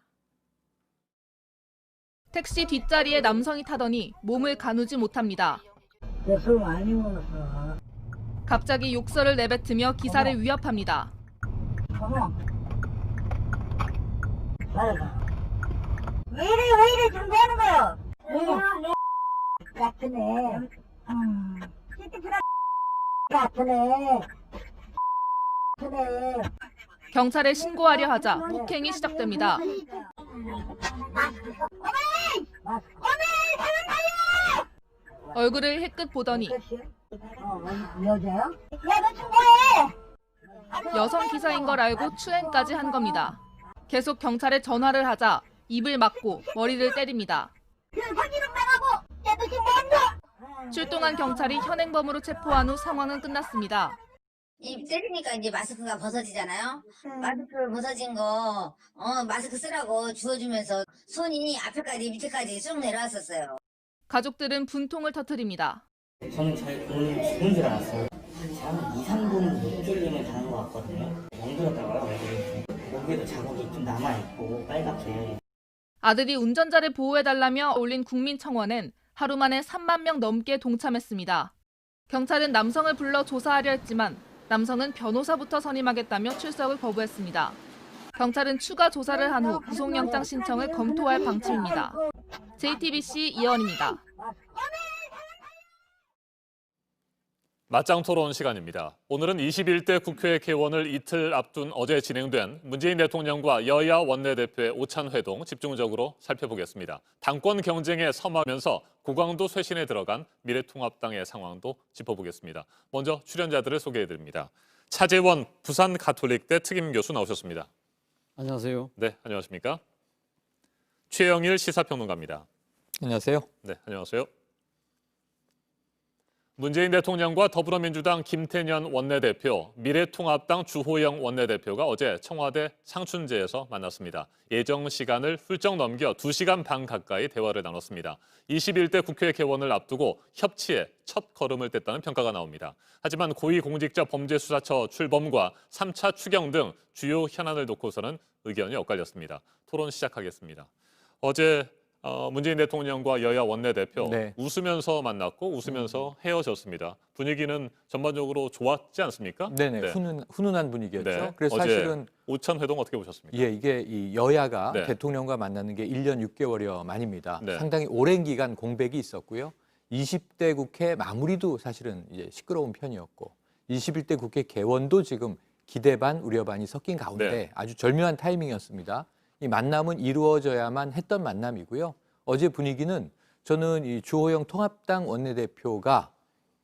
택시 뒷자리에 남성이 타더니 몸을 가누지 못합니다. 술 많이 먹었어. 갑자기 욕설을 내뱉으며 기사를 위협합니다. 어머. 말해봐. 왜 이래 준비하는 거야? 같은 애. 같은 애. 경찰에 신고하려 하자 폭행이 시작됩니다. 얼굴을 힐끗 보더니 여자야? 야, 너 친구해! 여성 기사인 걸 알고 추행까지 한 겁니다. 계속 경찰에 전화를 하자 입을 막고 머리를 때립니다. 출동한 경찰이 현행범으로 체포한 후 상황은 끝났습니다. 입 때리니까 이제 마스크가 벗어지잖아요. 마스크 벗어진 거 마스크 쓰라고 주워주면서 손이 앞에까지 밑에까지 쭉 내려왔었어요. 가족들은 분통을 터뜨립니다. 저는 오늘 죽은 줄 알았어요. 한 2, 3분 목졸림을 당한 것 같거든요. 멍들었다고요. 목에도 자국이 좀 남아있고 빨갛게. 아들이 운전자를 보호해달라며 올린 국민청원엔 하루 만에 3만 명 넘게 동참했습니다. 경찰은 남성을 불러 조사하려 했지만 남성은 변호사부터 선임하겠다며 출석을 거부했습니다. 경찰은 추가 조사를 한 후 구속영장 신청을 검토할 방침입니다. JTBC 이현입니다. 맞짱 토론 시간입니다. 오늘은 21대 국회 개원을 이틀 앞둔 어제 진행된 문재인 대통령과 여야 원내대표의 오찬 회동 집중적으로 살펴보겠습니다. 당권 경쟁에 섬하면서 고강도 쇄신에 들어간 미래통합당의 상황도 짚어보겠습니다. 먼저 출연자들을 소개해드립니다. 차재원 부산 가톨릭대 특임교수 나오셨습니다. 안녕하세요. 네, 안녕하십니까? 최영일 시사평론가입니다. 안녕하세요. 네, 안녕하세요. 문재인 대통령과 더불어민주당 김태년 원내대표, 미래통합당 주호영 원내대표가 어제 청와대 상춘제에서 만났습니다. 예정 시간을 훌쩍 넘겨 2시간 반 가까이 대화를 나눴습니다. 21대 국회 개원을 앞두고 협치에 첫 걸음을 뗐다는 평가가 나옵니다. 하지만 고위공직자범죄수사처 출범과 3차 추경 등 주요 현안을 놓고서는 의견이 엇갈렸습니다. 토론 시작하겠습니다. 어제 문재인 대통령과 여야 원내대표 웃으면서 만났고 웃으면서 헤어졌습니다. 분위기는 전반적으로 좋았지 않습니까? 네네, 훈훈한 분위기였죠. 네. 그래서 어제 사실은 오찬 회동 어떻게 보셨습니까? 예, 이게 이 여야가 네. 대통령과 만나는 게 1년 6개월여 만입니다. 네. 상당히 오랜 기간 공백이 있었고요. 20대 국회 마무리도 사실은 이제 시끄러운 편이었고 21대 국회 개원도 지금 기대 반 우려 반이 섞인 가운데 네. 아주 절묘한 타이밍이었습니다. 이 만남은 이루어져야만 했던 만남이고요. 어제 분위기는 저는 이 주호영 통합당 원내대표가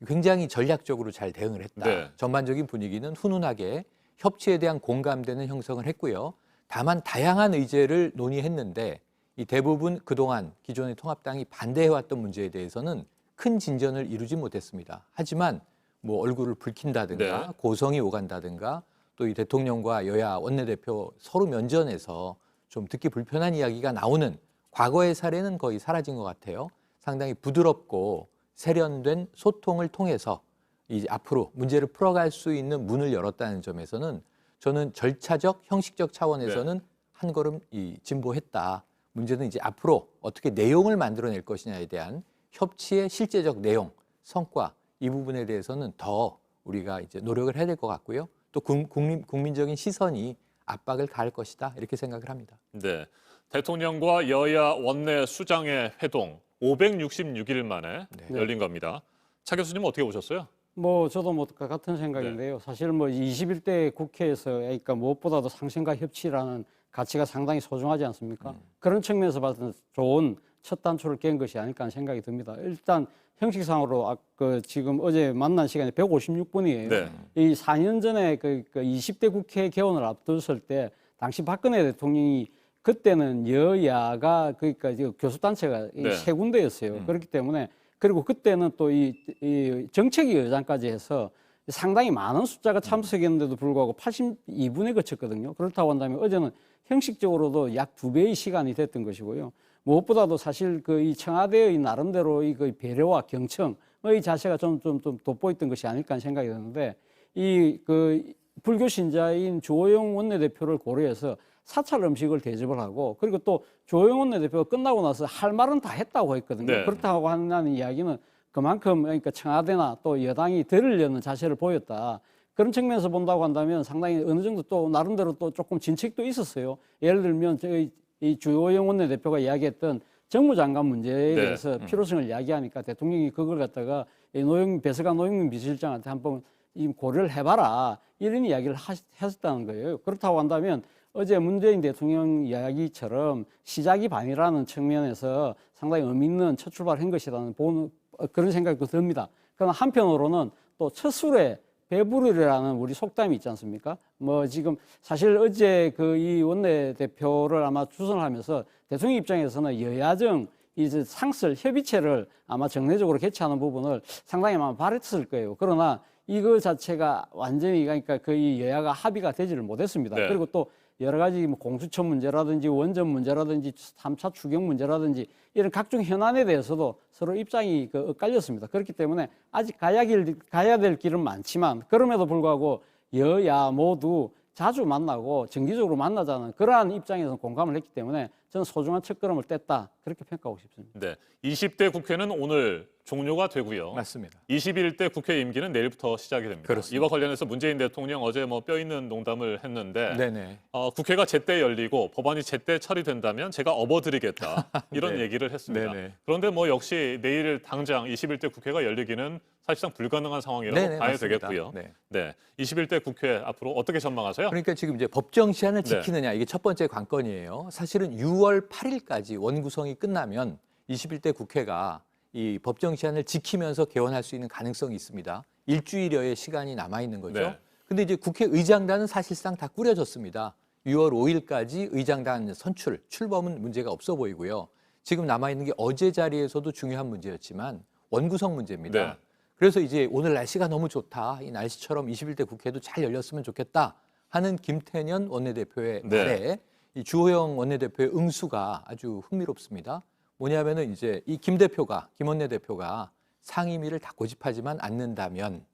굉장히 전략적으로 잘 대응을 했다. 네. 전반적인 분위기는 훈훈하게 협치에 대한 공감대는 형성을 했고요. 다만 다양한 의제를 논의했는데 이 대부분 그동안 기존의 통합당이 반대해왔던 문제에 대해서는 큰 진전을 이루지 못했습니다. 하지만 뭐 얼굴을 붉힌다든가 네. 고성이 오간다든가 또 이 대통령과 여야 원내대표 서로 면전에서 좀 듣기 불편한 이야기가 나오는 과거의 사례는 거의 사라진 것 같아요. 상당히 부드럽고 세련된 소통을 통해서 이제 앞으로 문제를 풀어갈 수 있는 문을 열었다는 점에서는 저는 절차적, 형식적 차원에서는 한 걸음 진보했다. 문제는 이제 앞으로 어떻게 내용을 만들어낼 것이냐에 대한 협치의 실제적 내용, 성과 이 부분에 대해서는 더 우리가 이제 노력을 해야 될 것 같고요. 또 국민적인 시선이 압박을 가할 것이다 이렇게 생각을 합니다. 네, 대통령과 여야 원내 수장의 회동 566일 만에 열린 겁니다. 차 교수님 어떻게 보셨어요? 뭐 저도 뭐 같은 생각인데요. 사실 뭐 21대 국회에서 그러니까 무엇보다도 상생과 협치라는 가치가 상당히 소중하지 않습니까? 그런 측면에서 봐서는 좋은 첫 단추를 깬 것이 아닐까 하는 생각이 듭니다. 일단 형식상으로 지금 어제 만난 시간이 156분이에요. 네. 이 4년 전에 그 20대 국회 개원을 앞두었을 때 당시 박근혜 대통령이 그때는 여야가 그러니까 교수단체가 세 군데였어요. 그렇기 때문에 그리고 그때는 또 이 정책위 의장까지 해서 상당히 많은 숫자가 참석했는데도 불구하고 82분에 그쳤거든요. 그렇다고 한다면 어제는 형식적으로도 약 2배의 시간이 됐던 것이고요. 무엇보다도 사실 이 청와대의 나름대로 그 배려와 경청의 자세가 좀 돋보였던 것이 아닐까 하는 생각이 드는데 불교 신자인 주호영 원내대표를 고려해서 사찰 음식을 대접을 하고 그리고 또 주호영 원내대표가 끝나고 나서 할 말은 다 했다고 했거든요. 네. 그렇다고 하는 이야기는 그만큼 그러니까 청와대나 또 여당이 들으려는 자세를 보였다. 그런 측면에서 본다고 한다면 상당히 어느 정도 또 나름대로 또 조금 진척도 있었어요. 예를 들면 이 주호영 원내대표가 이야기했던 정무장관 문제에 대해서 필요성을 이야기하니까 대통령이 그걸 갖다가 배석한 노영민 비서실장한테 한번 고려를 해봐라 이런 이야기를 하셨다는 거예요. 그렇다고 한다면 어제 문재인 대통령 이야기처럼 시작이 반이라는 측면에서 상당히 의미 있는 첫 출발한 것이라는 그런 생각도 듭니다. 그러나 한편으로는 또 첫 술에 배부르리라는 우리 속담이 있지 않습니까? 뭐 지금 사실 어제 이 원내대표를 아마 추선하면서 대통령 입장에서는 여야정 이제 상설 협의체를 아마 정례적으로 개최하는 부분을 상당히 아마 바랬을 거예요. 그러나 이거 자체가 완전히 그러니까 거의 여야가 합의가 되지를 못했습니다. 네. 그리고 또 여러 가지 뭐 공수처 문제라든지 원전 문제라든지 3차 추경 문제라든지 이런 각종 현안에 대해서도 서로 입장이 엇갈렸습니다. 그렇기 때문에 아직 가야 될 길은 많지만 그럼에도 불구하고 여야 모두 자주 만나고 정기적으로 만나자는 그러한 입장에서 공감을 했기 때문에 저는 소중한 첫걸음을 뗐다 그렇게 평가하고 싶습니다. 네, 20대 국회는 오늘 종료가 되고요. 맞습니다. 21대 국회 임기는 내일부터 시작이 됩니다. 그렇습니다. 이와 관련해서 문재인 대통령 어제 뭐 뼈 있는 농담을 했는데 네네. 국회가 제때 열리고 법안이 제때 처리된다면 제가 업어드리겠다 이런 네. 얘기를 했습니다. 네네. 그런데 뭐 역시 내일 당장 21대 국회가 열리기는 사실상 불가능한 상황이라고 네네, 봐야 맞습니다. 되겠고요. 네. 네, 21대 국회 앞으로 어떻게 전망하세요? 그러니까 지금 이제 법정 시한을 네. 지키느냐 이게 첫 번째 관건이에요. 사실은 6월 8일까지 원구성이 끝나면 21대 국회가 이 법정 시한을 지키면서 개원할 수 있는 가능성이 있습니다. 일주일여의 시간이 남아 있는 거죠. 네. 근데 이제 국회의장단은 사실상 다 꾸려졌습니다. 6월 5일까지 의장단 선출, 출범은 문제가 없어 보이고요. 지금 남아 있는 게 어제 자리에서도 중요한 문제였지만 원구성 문제입니다. 네. 그래서 이제 오늘 날씨가 너무 좋다. 이 날씨처럼 21대 국회도 잘 열렸으면 좋겠다 하는 김태년 원내대표의 네. 말에 이 주호영 원내대표의 응수가 아주 흥미롭습니다. 뭐냐면은 이제 이 김 원내대표가 상임위를 다 고집하지만 않는다면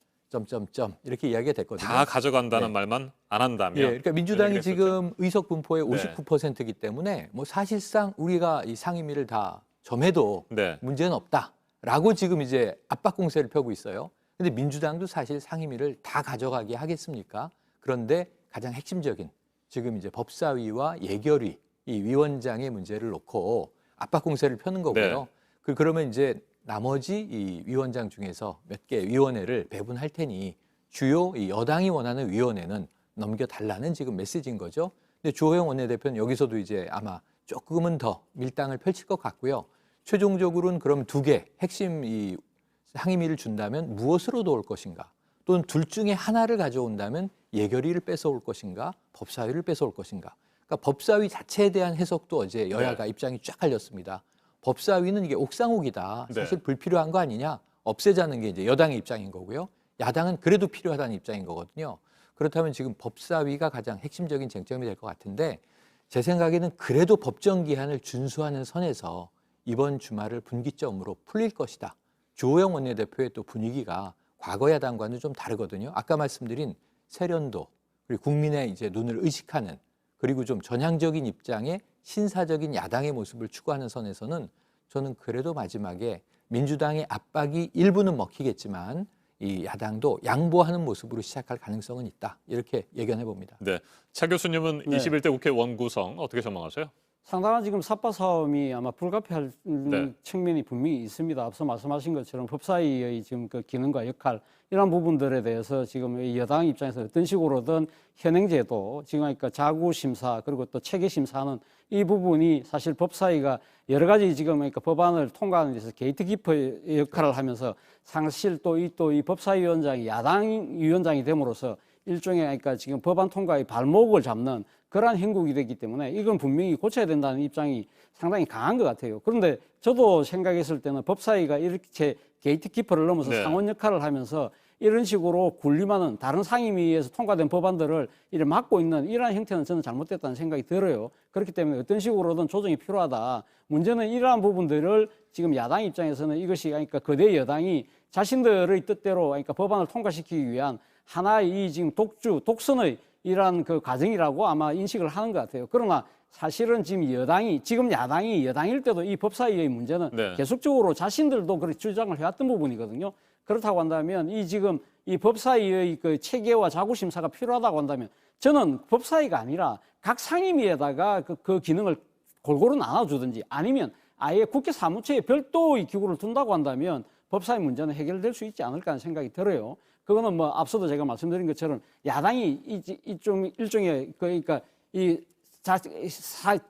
이렇게 이야기가 됐거든요. 다 가져간다는 네. 말만 안 한다면. 예, 그러니까 민주당이 이런 얘기를 지금 의석 분포의 네. 59%이기 때문에 뭐 사실상 우리가 이 상임위를 다 점해도 네. 문제는 없다라고 지금 이제 압박 공세를 펴고 있어요. 근데 민주당도 사실 상임위를 다 가져가게 하겠습니까? 그런데 가장 핵심적인 지금 이제 법사위와 예결위 이 위원장의 문제를 놓고 압박 공세를 펴는 거고요. 그러면 이제 나머지 이 위원장 중에서 몇 개 위원회를 배분할 테니 주요 이 여당이 원하는 위원회는 넘겨달라는 지금 메시지인 거죠. 근데 주호영 원내대표는 여기서도 이제 아마 조금은 더 밀당을 펼칠 것 같고요. 최종적으로는 그럼 두 개 핵심 이 상임위를 준다면 무엇으로 도울 것인가? 또는 둘 중에 하나를 가져온다면 예결위를 뺏어올 것인가? 법사위를 뺏어올 것인가? 그러니까 법사위 자체에 대한 해석도 어제 여야가 입장이 쫙 갈렸습니다. 법사위는 이게 옥상옥이다. 사실 불필요한 거 아니냐? 없애자는 게 이제 여당의 입장인 거고요. 야당은 그래도 필요하다는 입장인 거거든요. 그렇다면 지금 법사위가 가장 핵심적인 쟁점이 될 것 같은데 제 생각에는 그래도 법정 기한을 준수하는 선에서 이번 주말을 분기점으로 풀릴 것이다. 주호영 원내대표의 또 분위기가 과거 야당과는 좀 다르거든요. 아까 말씀드린 세련도 그리고 국민의 이제 눈을 의식하는 그리고 좀 전향적인 입장의 신사적인 야당의 모습을 추구하는 선에서는 저는 그래도 마지막에 민주당의 압박이 일부는 먹히겠지만 이 야당도 양보하는 모습으로 시작할 가능성은 있다. 이렇게 예견해 봅니다. 네, 차 교수님은 네. 21대 국회 원구성 어떻게 전망하세요? 상당한 지금 삿바싸움이 아마 불가피할 측면이 분명히 있습니다. 앞서 말씀하신 것처럼 법사위의 지금 그 기능과 역할 이런 부분들에 대해서 지금 여당 입장에서 어떤 식으로든 현행제도 지금 그러니까 자구 심사 그리고 또 체계 심사하는 이 부분이 사실 법사위가 여러 가지 지금 그러니까 법안을 통과하는 데서 게이트키퍼 역할을 하면서 사실 또 이 법사위원장이 야당 위원장이 됨으로써 일종의 그러니까 지금 법안 통과의 발목을 잡는 그러한 행국이 됐기 때문에 이건 분명히 고쳐야 된다는 입장이 상당히 강한 것 같아요. 그런데 저도 생각했을 때는 법사위가 이렇게 게이트키퍼를 넘어서 상원 역할을 하면서 이런 식으로 군림하는 다른 상임위에서 통과된 법안들을 이를 막고 있는 이러한 형태는 저는 잘못됐다는 생각이 들어요. 그렇기 때문에 어떤 식으로든 조정이 필요하다. 문제는 이러한 부분들을 지금 야당 입장에서는 이것이 그러니까 거대 여당이 자신들의 뜻대로 그러니까 법안을 통과시키기 위한 하나의 이 지금 독선의 이러한 그 과정이라고 아마 인식을 하는 것 같아요. 그러나 사실은 지금 야당이 여당일 때도 이 법사위의 문제는 계속적으로 자신들도 그렇게 주장을 해왔던 부분이거든요. 그렇다고 한다면 이 법사위의 그 체계와 자구 심사가 필요하다고 한다면 저는 법사위가 아니라 각 상임위에다가 그 기능을 골고루 나눠주든지 아니면 아예 국회 사무처에 별도의 기구를 둔다고 한다면 법사위 문제는 해결될 수 있지 않을까 하는 생각이 들어요. 그거는 뭐 앞서도 제가 말씀드린 것처럼 야당이 일종의 그러니까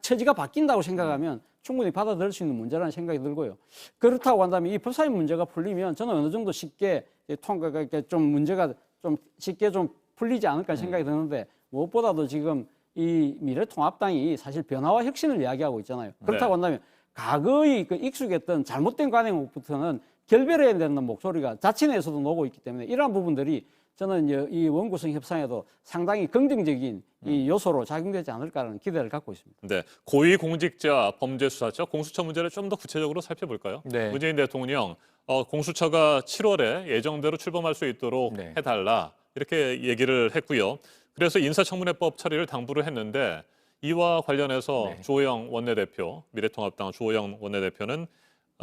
처지가 바뀐다고 생각하면 충분히 받아들일 수 있는 문제라는 생각이 들고요. 그렇다고 한다면 이 법사위 문제가 풀리면 저는 어느 정도 쉽게 통과가 좀 문제가 좀 쉽게 좀 풀리지 않을까 생각이 드는데 무엇보다도 지금 이 미래통합당이 사실 변화와 혁신을 이야기하고 있잖아요. 그렇다고 한다면 과거의 그 익숙했던 잘못된 관행부터는 결별해야 되는 목소리가 자치 내에서도 나오고 있기 때문에 이러한 부분들이 저는 이 원구성 협상에도 상당히 긍정적인 이 요소로 작용되지 않을까라는 기대를 갖고 있습니다. 네, 고위공직자 범죄수사처 공수처 문제를 좀 더 구체적으로 살펴볼까요? 네. 문재인 대통령 공수처가 7월에 예정대로 출범할 수 있도록 해달라 이렇게 얘기를 했고요. 그래서 인사청문회법 처리를 당부를 했는데 이와 관련해서 네. 주호영 원내대표, 미래통합당 주호영 원내대표는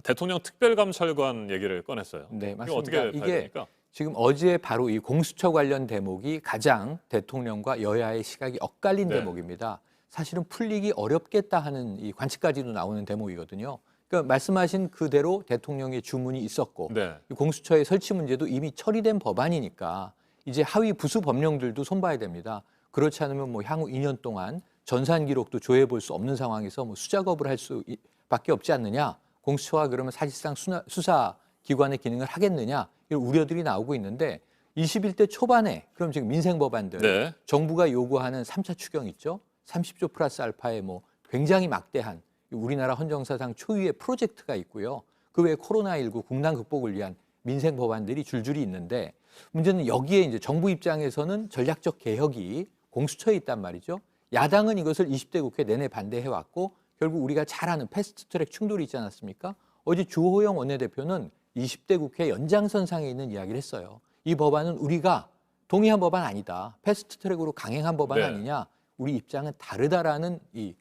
대통령 특별감찰관 얘기를 꺼냈어요. 네, 이거 맞습니다. 어떻게 봐야 이게 됩니까? 지금 어제 바로 이 공수처 관련 대목이 가장 대통령과 여야의 시각이 엇갈린 네. 대목입니다. 사실은 풀리기 어렵겠다 하는 이 관측까지도 나오는 대목이거든요. 그러니까 말씀하신 그대로 대통령의 주문이 있었고 네. 이 공수처의 설치 문제도 이미 처리된 법안이니까 이제 하위 부수 법령들도 손봐야 됩니다. 그렇지 않으면 뭐 향후 2년 동안 전산 기록도 조회해 볼 수 없는 상황에서 뭐 수작업을 할 수밖에 없지 않느냐. 공수처가 그러면 사실상 수사 기관의 기능을 하겠느냐 이런 우려들이 나오고 있는데 21대 초반에 그럼 지금 민생 법안들 네. 정부가 요구하는 3차 추경 있죠. 30조 플러스 알파의 뭐 굉장히 막대한 우리나라 헌정사상 초유의 프로젝트가 있고요. 그 외에 코로나19 국난 극복을 위한 민생 법안들이 줄줄이 있는데 문제는 여기에 이제 정부 입장에서는 전략적 개혁이 공수처에 있단 말이죠. 야당은 이것을 20대 국회 내내 반대해왔고 결국 우리가 잘 아는 패스트트랙 충돌이 있지 않았습니까? 어제 주호영 원내대표는 20대 국회 연장선상에 있는 이야기를 했어요. 이 법안은 우리가 동의한 법안 아니다. 패스트트랙으로 강행한 법안 네. 아니냐. 우리 입장은 다르다라는 이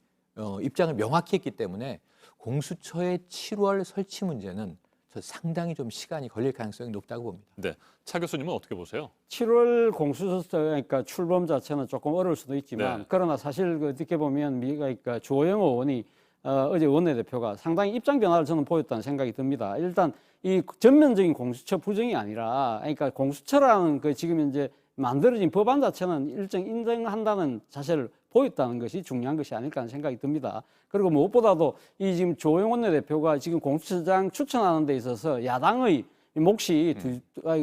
입장을 명확히 했기 때문에 공수처의 7월 설치 문제는 저 상당히 좀 시간이 걸릴 가능성이 높다고 봅니다. 네. 차 교수님은 어떻게 보세요? 7월 공수처 그러니까 출범 자체는 조금 어려울 수도 있지만 네. 그러나 사실 어떻게 보면 그러니까 주호영 의원이 어제 원내대표가 상당히 입장 변화를 저는 보였다는 생각이 듭니다. 일단 이 전면적인 공수처 부정이 아니라 그러니까 공수처라는 그 지금 이제 만들어진 법안 자체는 일정 인정한다는 자세를 보였다는 것이 중요한 것이 아닐까 하는 생각이 듭니다. 그리고 무엇보다도 이 지금 주호영 원내대표가 지금 공수처장 추천하는 데 있어서 야당의 몫이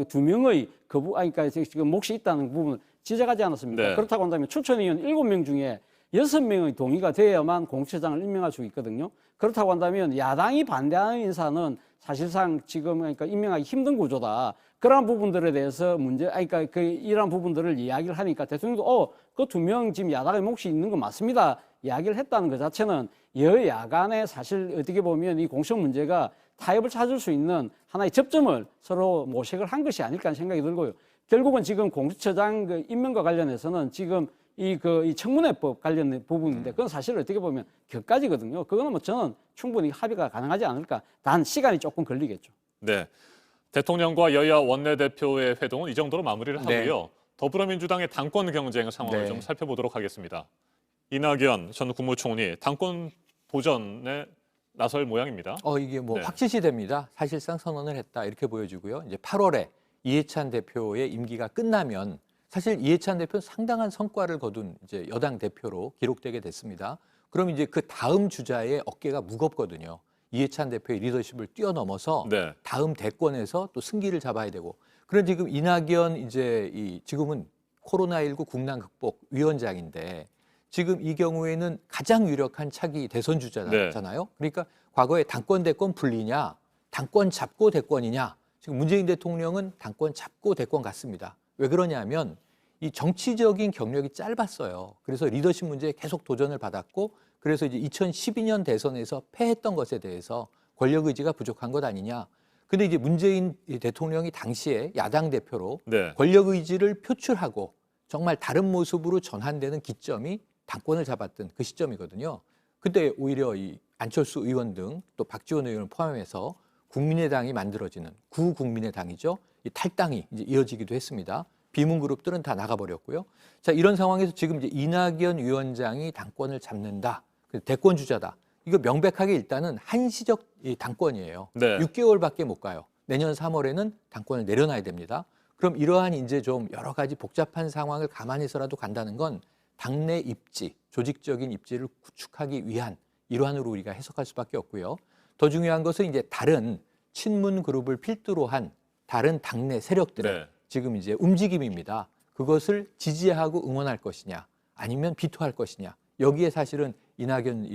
두 명의 그러니까 지금 몫이 있다는 부분을 지적하지 않았습니까? 네. 그렇다고 한다면 추천위원 7명 중에 6명의 동의가 돼야만 공수처장을 임명할 수 있거든요. 그렇다고 한다면 야당이 반대하는 인사는 사실상 지금 그러니까 임명하기 힘든 구조다. 그러한 부분들에 대해서 그러니까 이러한 부분들을 이야기를 하니까 대통령도 그 2명 지금 야당의 몫이 있는 거 맞습니다. 이야기를 했다는 것 자체는 여야 간에 사실 어떻게 보면 이 공수처 문제가 타협을 찾을 수 있는 하나의 접점을 서로 모색을 한 것이 아닐까 하는 생각이 들고요. 결국은 지금 공수처장 그 임명과 관련해서는 지금 이 청문회법 관련 부분인데 그건 사실 어떻게 보면 격가지거든요. 그거는 뭐 저는 충분히 합의가 가능하지 않을까. 단 시간이 조금 걸리겠죠. 네. 대통령과 여야 원내대표의 회동은 이 정도로 마무리를 네. 하고요. 더불어민주당의 당권 경쟁 상황을 네. 좀 살펴보도록 하겠습니다. 이낙연 전 국무총리 당권 도전에 나설 모양입니다. 이게 뭐 네. 확실시 됩니다. 사실상 선언을 했다 이렇게 보여지고요. 이제 8월에 이해찬 대표의 임기가 끝나면 사실 이해찬 대표는 상당한 성과를 거둔 이제 여당 대표로 기록되게 됐습니다. 그럼 이제 그 다음 주자의 어깨가 무겁거든요. 이해찬 대표의 리더십을 뛰어넘어서 네. 다음 대권에서 또 승기를 잡아야 되고. 그런데 지금 이낙연 이제 지금은 코로나19 국난 극복 위원장인데 지금 이 경우에는 가장 유력한 차기 대선 주자잖아요. 네. 그러니까 과거에 당권 대권 분리냐, 당권 잡고 대권이냐. 지금 문재인 대통령은 당권 잡고 대권 갔습니다. 왜 그러냐면 이 정치적인 경력이 짧았어요. 그래서 리더십 문제에 계속 도전을 받았고 그래서 이제 2012년 대선에서 패했던 것에 대해서 권력 의지가 부족한 것 아니냐. 근데 이제 문재인 대통령이 당시에 야당 대표로 네. 권력 의지를 표출하고 정말 다른 모습으로 전환되는 기점이 당권을 잡았던 그 시점이거든요. 그때 오히려 이 안철수 의원 등 또 박지원 의원을 포함해서 국민의당이 만들어지는 구국민의당이죠. 이 탈당이 이제 이어지기도 했습니다. 비문 그룹들은 다 나가버렸고요. 자, 이런 상황에서 지금 이제 이낙연 위원장이 당권을 잡는다. 대권 주자다. 이거 명백하게 일단은 한시적 당권이에요. 네. 6개월밖에 못 가요. 내년 3월에는 당권을 내려놔야 됩니다. 그럼 이러한 이제 좀 여러 가지 복잡한 상황을 감안해서라도 간다는 건 당내 입지, 조직적인 입지를 구축하기 위한 일환으로 우리가 해석할 수밖에 없고요. 더 중요한 것은 이제 다른 친문 그룹을 필두로 한 다른 당내 세력들의 네. 지금 이제 움직임입니다. 그것을 지지하고 응원할 것이냐, 아니면 비토할 것이냐. 여기에 사실은 이낙연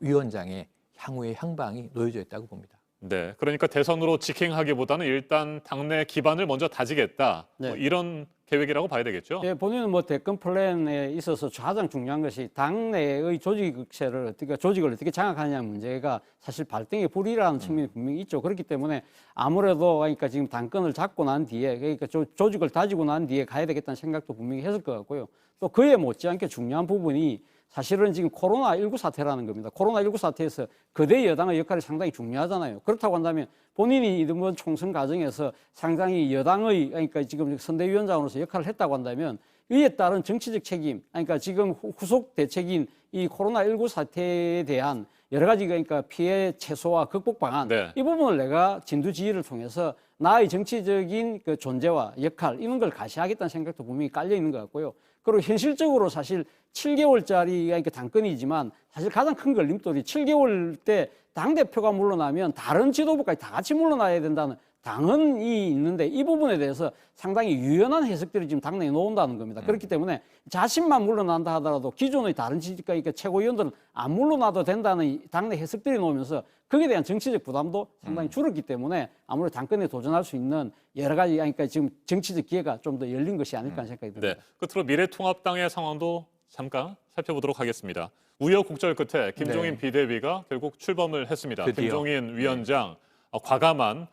위원장의 향후의 향방이 놓여져 있다고 봅니다. 네, 그러니까 대선으로 직행하기보다는 일단 당내 기반을 먼저 다지겠다. 네. 뭐 이런 계획이라고 봐야 되겠죠. 예, 본인은 뭐 대권 플랜에 있어서 가장 중요한 것이 당내의 조직을 어떻게 장악하느냐 문제가 사실 발등에 불이라는 측면이 분명히 있죠. 그렇기 때문에 아무래도 그러니까 지금 당권을 잡고 난 뒤에 그러니까 조직을 다지고 난 뒤에 가야 되겠다는 생각도 분명히 했을 것 같고요. 또 그에 못지않게 중요한 부분이 사실은 지금 코로나19 사태라는 겁니다. 코로나19 사태에서 거대 여당의 역할이 상당히 중요하잖아요. 그렇다고 한다면 본인이 이번 총선 과정에서 상당히 여당의 그러니까 지금 선대위원장으로서 역할을 했다고 한다면 이에 따른 정치적 책임, 그러니까 지금 후속 대책인 이 코로나19 사태에 대한 여러 가지 그러니까 피해 최소화 극복 방안 이 부분을 내가 진두지휘를 통해서 나의 정치적인 그 존재와 역할 이런 걸 가시하겠다는 생각도 분명히 깔려 있는 것 같고요. 그리고 현실적으로 사실 7개월짜리 그러니까 당권이지만 사실 가장 큰 걸림돌이 7개월 때 당대표가 물러나면 다른 지도부까지 다 같이 물러나야 된다는 당헌이 있는데 이 부분에 대해서 상당히 유연한 해석들이 지금 당내에 나온다는 겁니다. 그렇기 때문에 자신만 물러난다 하더라도 기존의 다른 그러니까 최고위원들은 안 물러나도 된다는 당내 해석들이 나오면서 거기에 대한 정치적 부담도 상당히 줄었기 때문에 아무래도 당권에 도전할 수 있는 여러 가지 그러니까 지금 정치적 기회가 좀 더 열린 것이 아닐까 하는 생각이 듭니다. 네, 끝으로 미래통합당의 상황도 잠깐 살펴보도록 하겠습니다. 우여곡절 끝에 김종인 비대위가 결국 출범을 했습니다. 드디어. 김종인 위원장 과감한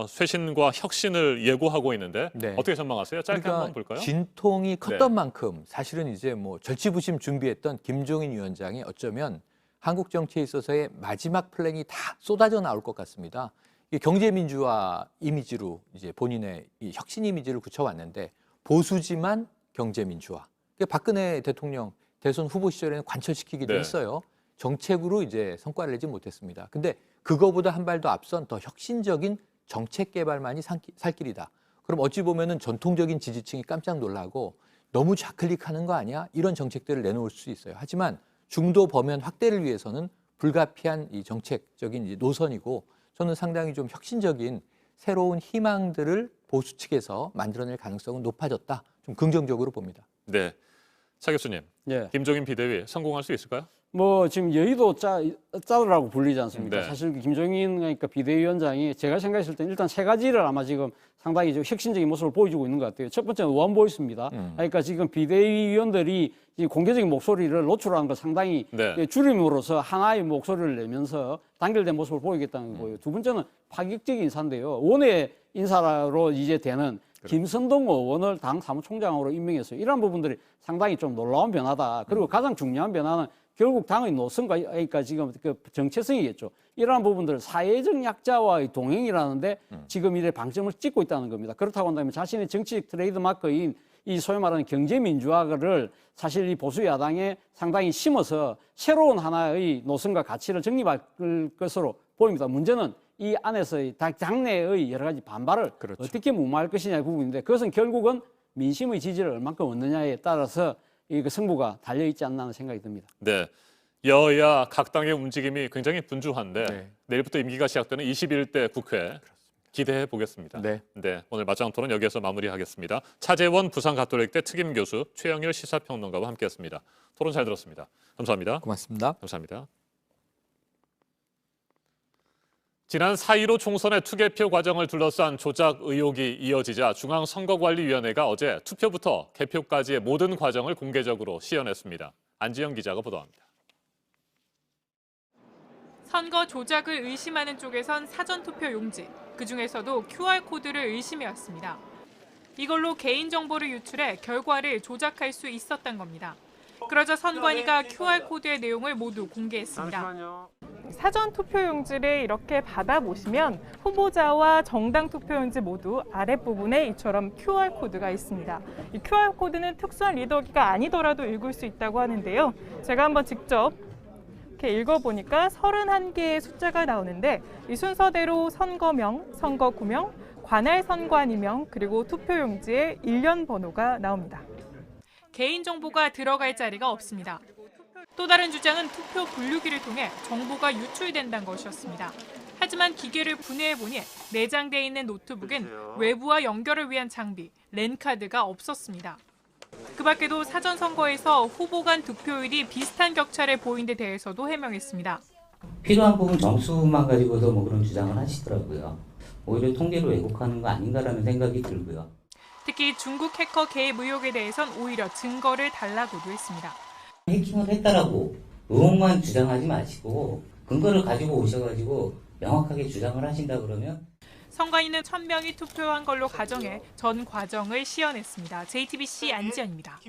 쇄신과 혁신을 예고하고 있는데 어떻게 전망하세요? 짧게 한번 볼까요? 진통이 컸던 만큼 사실은 이제 뭐 절치부심 준비했던 김종인 위원장이 어쩌면 한국 정치에 있어서의 마지막 플랜이 다 쏟아져 나올 것 같습니다. 이게 경제민주화 이미지로 이제 본인의 이 혁신 이미지를 굳혀왔는데 보수지만 경제민주화. 박근혜 대통령 대선 후보 시절에는 관철시키기도 했어요. 정책으로 이제 성과를 내지 못했습니다. 근데 그거보다 한 발 더 앞선 더 혁신적인 정책 개발만이 살 길이다. 그럼 어찌 보면은 전통적인 지지층이 깜짝 놀라고 너무 좌클릭하는 거 아니야? 이런 정책들을 내놓을 수 있어요. 하지만 중도 범연 확대를 위해서는 불가피한 이 정책적인 이제 노선이고 저는 상당히 좀 혁신적인 새로운 희망들을 보수 측에서 만들어낼 가능성은 높아졌다. 좀 긍정적으로 봅니다. 네, 차 교수님, 김종인 비대위 성공할 수 있을까요? 뭐 지금 여의도 짜르라고 불리지 않습니까? 네. 사실 김종인 그러니까 비대위원장이 제가 생각했을 때 일단 세 가지를 아마 지금 상당히 좀 혁신적인 모습을 보여주고 있는 것 같아요. 첫 번째는 원보이스입니다. 그러니까 지금 비대위원들이 공개적인 목소리를 노출하는 걸 상당히 줄임으로써 하나의 목소리를 내면서 단결된 모습을 보이겠다는 거고요. 두 번째는 파격적인 인사인데요. 원외 인사로 이제 되는 김선동 의원을 당 사무총장으로 임명했어요. 이런 부분들이 상당히 좀 놀라운 변화다. 그리고 가장 중요한 변화는 결국 당의 노선과 그러니까 지금 그 정체성이겠죠. 이러한 부분들 사회적 약자와의 동행이라는데 지금 이래 방점을 찍고 있다는 겁니다. 그렇다고 한다면 자신의 정치적 트레이드 마크인 이 소위 말하는 경제 민주화를 사실 이 보수 야당에 상당히 심어서 새로운 하나의 노선과 가치를 정립할 것으로 보입니다. 문제는 이 안에서의 당내의 여러 가지 반발을 어떻게 무마할 것이냐의 부분인데 그것은 결국은 민심의 지지를 얼만큼 얻느냐에 따라서 이 승부가 달려 있지 않나 하는 생각이 듭니다. 네, 여야 각 당의 움직임이 굉장히 분주한데 내일부터 임기가 시작되는 21대 국회 기대해 보겠습니다. 네, 오늘 맞짱 토론 여기에서 마무리하겠습니다. 차재원 부산가톨릭대 특임 교수, 최영일 시사평론가와 함께했습니다. 토론 잘 들었습니다. 감사합니다. 고맙습니다. 감사합니다. 지난 4.15 총선의 투개표 과정을 둘러싼 조작 의혹이 이어지자 중앙선거관리위원회가 어제 투표부터 개표까지의 모든 과정을 공개적으로 시연했습니다. 안지영 기자가 보도합니다. 선거 조작을 의심하는 쪽에선 사전투표 용지, 그중에서도 QR코드를 의심해왔습니다. 이걸로 개인정보를 유출해 결과를 조작할 수 있었던 겁니다. 그러자 선관위가 QR코드의 내용을 모두 공개했습니다. 사전 투표용지를 이렇게 받아보시면 후보자와 정당 투표용지 모두 아랫부분에 이처럼 QR코드가 있습니다. 이 QR코드는 특수한 리더기가 아니더라도 읽을 수 있다고 하는데요. 제가 한번 직접 이렇게 읽어보니까 31개의 숫자가 나오는데 이 순서대로 선거명, 선거구명, 관할 선관위명 그리고 투표용지의 일련 번호가 나옵니다. 개인정보가 들어갈 자리가 없습니다. 또 다른 주장은 투표 분류기를 통해 정보가 유출된다는 것이었습니다. 하지만 기계를 분해해보니 내장돼 있는 노트북엔 외부와 연결을 위한 장비, 랜카드가 없었습니다. 그 밖에도 사전선거에서 후보 간 득표율이 비슷한 격차를 보인 데 대해서도 해명했습니다. 필요한 부분 점수만 가지고도 뭐 그런 주장을 하시더라고요. 오히려 통계로 왜곡하는 거 아닌가라는 생각이 들고요. 특히 중국 해커 개입 의혹에 대해선 오히려 증거를 달라고도 했습니다. 해킹을 했다라고 의혹만 주장하지 마시고 근거를 가지고 오셔가지고 명확하게 주장을 하신다 그러면 선관위는 1,000명이 투표한 걸로 가정해 전 과정을 시연했습니다. JTBC 안지연입니다.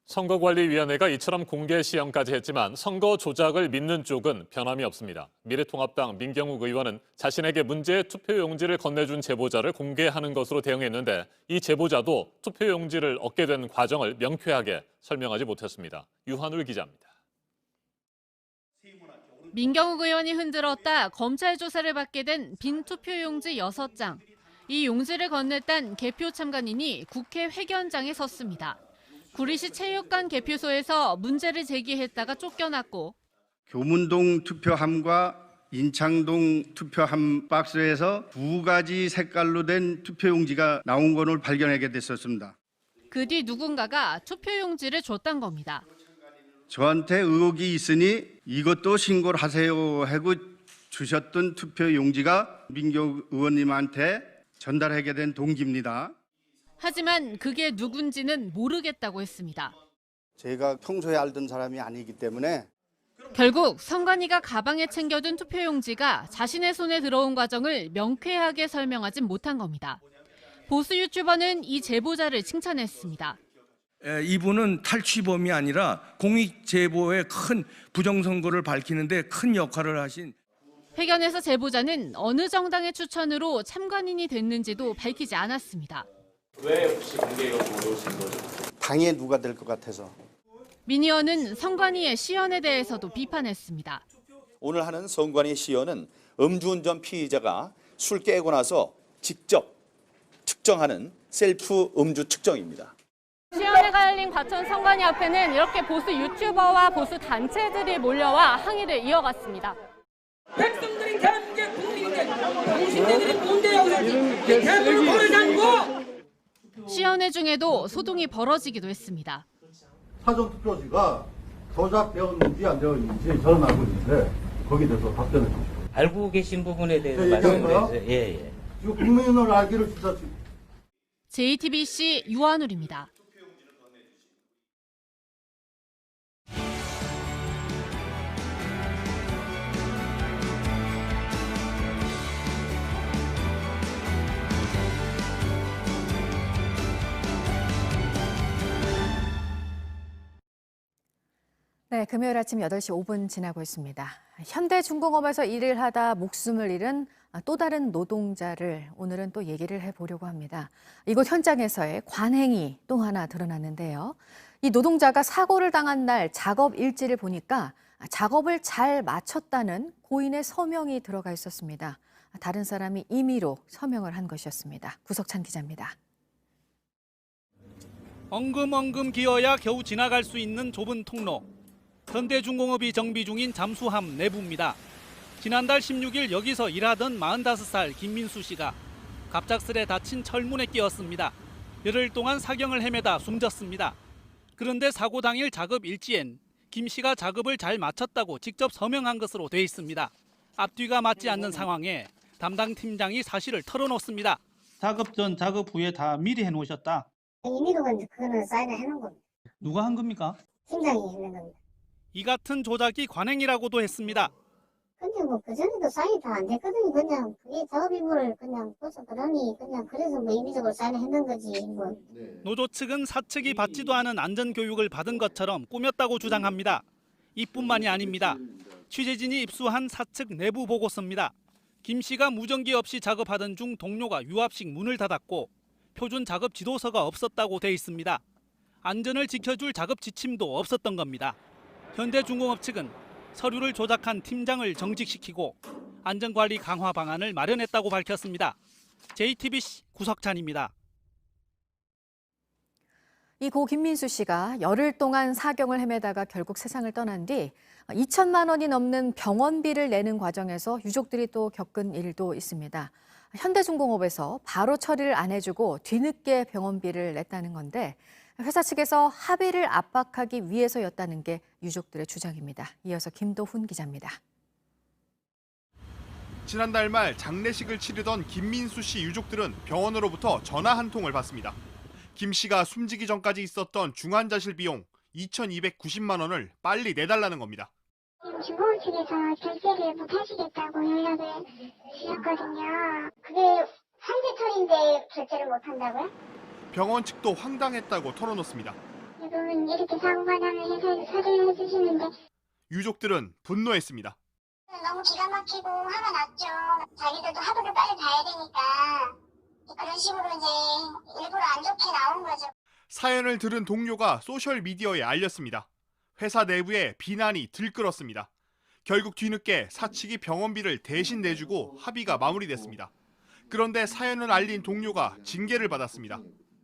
선거관리위원회가 이처럼 공개 시험까지 했지만 선거 조작을 믿는 쪽은 변함이 없습니다. 미래통합당 민경욱 의원은 자신에게 문제의 투표용지를 건네준 제보자를 공개하는 것으로 대응했는데 이 제보자도 투표용지를 얻게 된 과정을 명쾌하게 설명하지 못했습니다. 유한울 기자입니다. 민경욱 의원이 흔들었다 검찰 조사를 받게 된 빈 투표용지 6장. 이 용지를 건넸던 개표 참관인이 국회 회견장에 섰습니다. 구리시 체육관 개표소에서 문제를 제기했다가 쫓겨났고 교문동 투표함과 인창동 투표함 박스에서 2가지 색깔로 된 투표용지가 나온 것을 발견하게 됐었습니다. 그 뒤 누군가가 투표용지를 줬단 겁니다. 저한테 의혹이 있으니 이것도 신고를 하세요 하고 주셨던 투표용지가 민경욱 의원님한테 전달하게 된 동기입니다. 하지만 그게 누군지는 모르겠다고 했습니다. 제가 평소에 알던 사람이 아니기 때문에 결국 선관위가 가방에 챙겨둔 투표용지가 자신의 손에 들어온 과정을 명쾌하게 설명하진 못한 겁니다. 보수 유튜버는 이 제보자를 칭찬했습니다. 이분은 탈취범이 아니라 공익 제보의 큰 부정선거를 밝히는데 큰 역할을 하신. 회견에서 제보자는 어느 정당의 추천으로 참관인이 됐는지도 밝히지 않았습니다. 왜 혹시 공개가 어려우신 거죠? 당에 누가 될 것 같아서. 민 의원은 선관위의 시연에 대해서도 비판했습니다. 오늘 하는 선관위 시연은 음주운전 피의자가 술 깨고 나서 직접 측정하는 셀프 음주 측정입니다. 시연회가 열린 과천 선관위 앞에는 이렇게 보수 유튜버와 보수 단체들이 몰려와 항의를 이어갔습니다. 백성들이 대한민국의 국민인데 당신네들이 뭔데 여기서 대한민국 돈을 잡고 시연회 중에도 소동이 벌어지기도 했습니다. 사전투표지가 조작되었는지 안 되었는지 저는 알고 있는데 거기에 대해서 답변해 주십시오. 알고 계신 부분에 대해서 말씀해 주세요. 예. 이거 국민을 알기를 진짜. JTBC 유한울입니다. 네, 금요일 아침 8시 5분 지나고 있습니다. 현대중공업에서 일을 하다 목숨을 잃은 또 다른 노동자를 오늘은 또 얘기를 해보려고 합니다. 이곳 현장에서의 관행이 또 하나 드러났는데요. 이 노동자가 사고를 당한 날 작업 일지를 보니까 작업을 잘 마쳤다는 고인의 서명이 들어가 있었습니다. 다른 사람이 임의로 서명을 한 것이었습니다. 구석찬 기자입니다. 엉금엉금 기어야 겨우 지나갈 수 있는 좁은 통로. 현대중공업이 정비 중인 잠수함 내부입니다. 지난달 16일 여기서 일하던 45살 김민수 씨가 갑작스레 닫힌 철문에 끼었습니다. 열흘 동안 사경을 헤매다 숨졌습니다. 그런데 사고 당일 작업 일지엔 김 씨가 작업을 잘 마쳤다고 직접 서명한 것으로 돼 있습니다. 앞뒤가 맞지 않는 상황에 담당 팀장이 사실을 털어놓습니다. 작업 전, 작업 후에 다 미리 해놓으셨다. 임의로 그거는 사인을 해놓은 겁니다. 누가 한 겁니까? 팀장이 했는 겁니다. 이 같은 조작이 관행이라고도 했습니다. 근데 뭐 그전에도 사인이 다 안 됐거든요. 그냥 그게 작업 임무를 그냥 둬서 그러니 그냥 그래서 뭐 임의적으로 사인을 했는 거지 뭐. 노조 측은 사측이 받지도 않은 안전교육을 받은 것처럼 꾸몄다고 주장합니다. 이뿐만이 아닙니다. 취재진이 입수한 사측 내부 보고서입니다. 김 씨가 무전기 없이 작업하던 중 동료가 유압식 문을 닫았고 표준 작업 지도서가 없었다고 돼 있습니다. 안전을 지켜줄 작업 지침도 없었던 겁니다. 현대중공업 측은 서류를 조작한 팀장을 정직시키고 안전관리 강화 방안을 마련했다고 밝혔습니다. JTBC 구석찬입니다. 이 고 김민수 씨가 열흘 동안 사경을 헤매다가 결국 세상을 떠난 뒤 2천만 원이 넘는 병원비를 내는 과정에서 유족들이 또 겪은 일도 있습니다. 현대중공업에서 바로 처리를 안 해주고 뒤늦게 병원비를 냈다는 건데 회사 측에서 합의를 압박하기 위해서였다는 게 유족들의 주장입니다. 이어서 김도훈 기자입니다. 지난달 말 장례식을 치르던 김민수 씨 유족들은 병원으로부터 전화 한 통을 받습니다. 김 씨가 숨지기 전까지 있었던 중환자실 비용 2,290만 원을 빨리 내달라는 겁니다. 중공업 측에서 결제를 못 하시겠다고 연락을 주셨거든요. 그게 환자털인데 결제를 못 한다고요? 병원 측도 황당했다고 털어놓습니다. 그 가끔 이렇게 사고가 나면 회사에서 처리를 해주시는데 유족들은 분노했습니다. 너무 기가 막히고 화가 났죠. 자기들도 하루를 빨리 가야 되니까 그런 식으로 이제 일부러 안 좋게 나온 거죠. 사연을 들은 동료가 소셜미디어에 알렸습니다. 회사 내부에 비난이 들끓었습니다. 결국 뒤늦게 사측이 병원비를 대신 내주고 합의가 마무리됐습니다. 그런데 사연을 알린 동료가 징계를 받았습니다.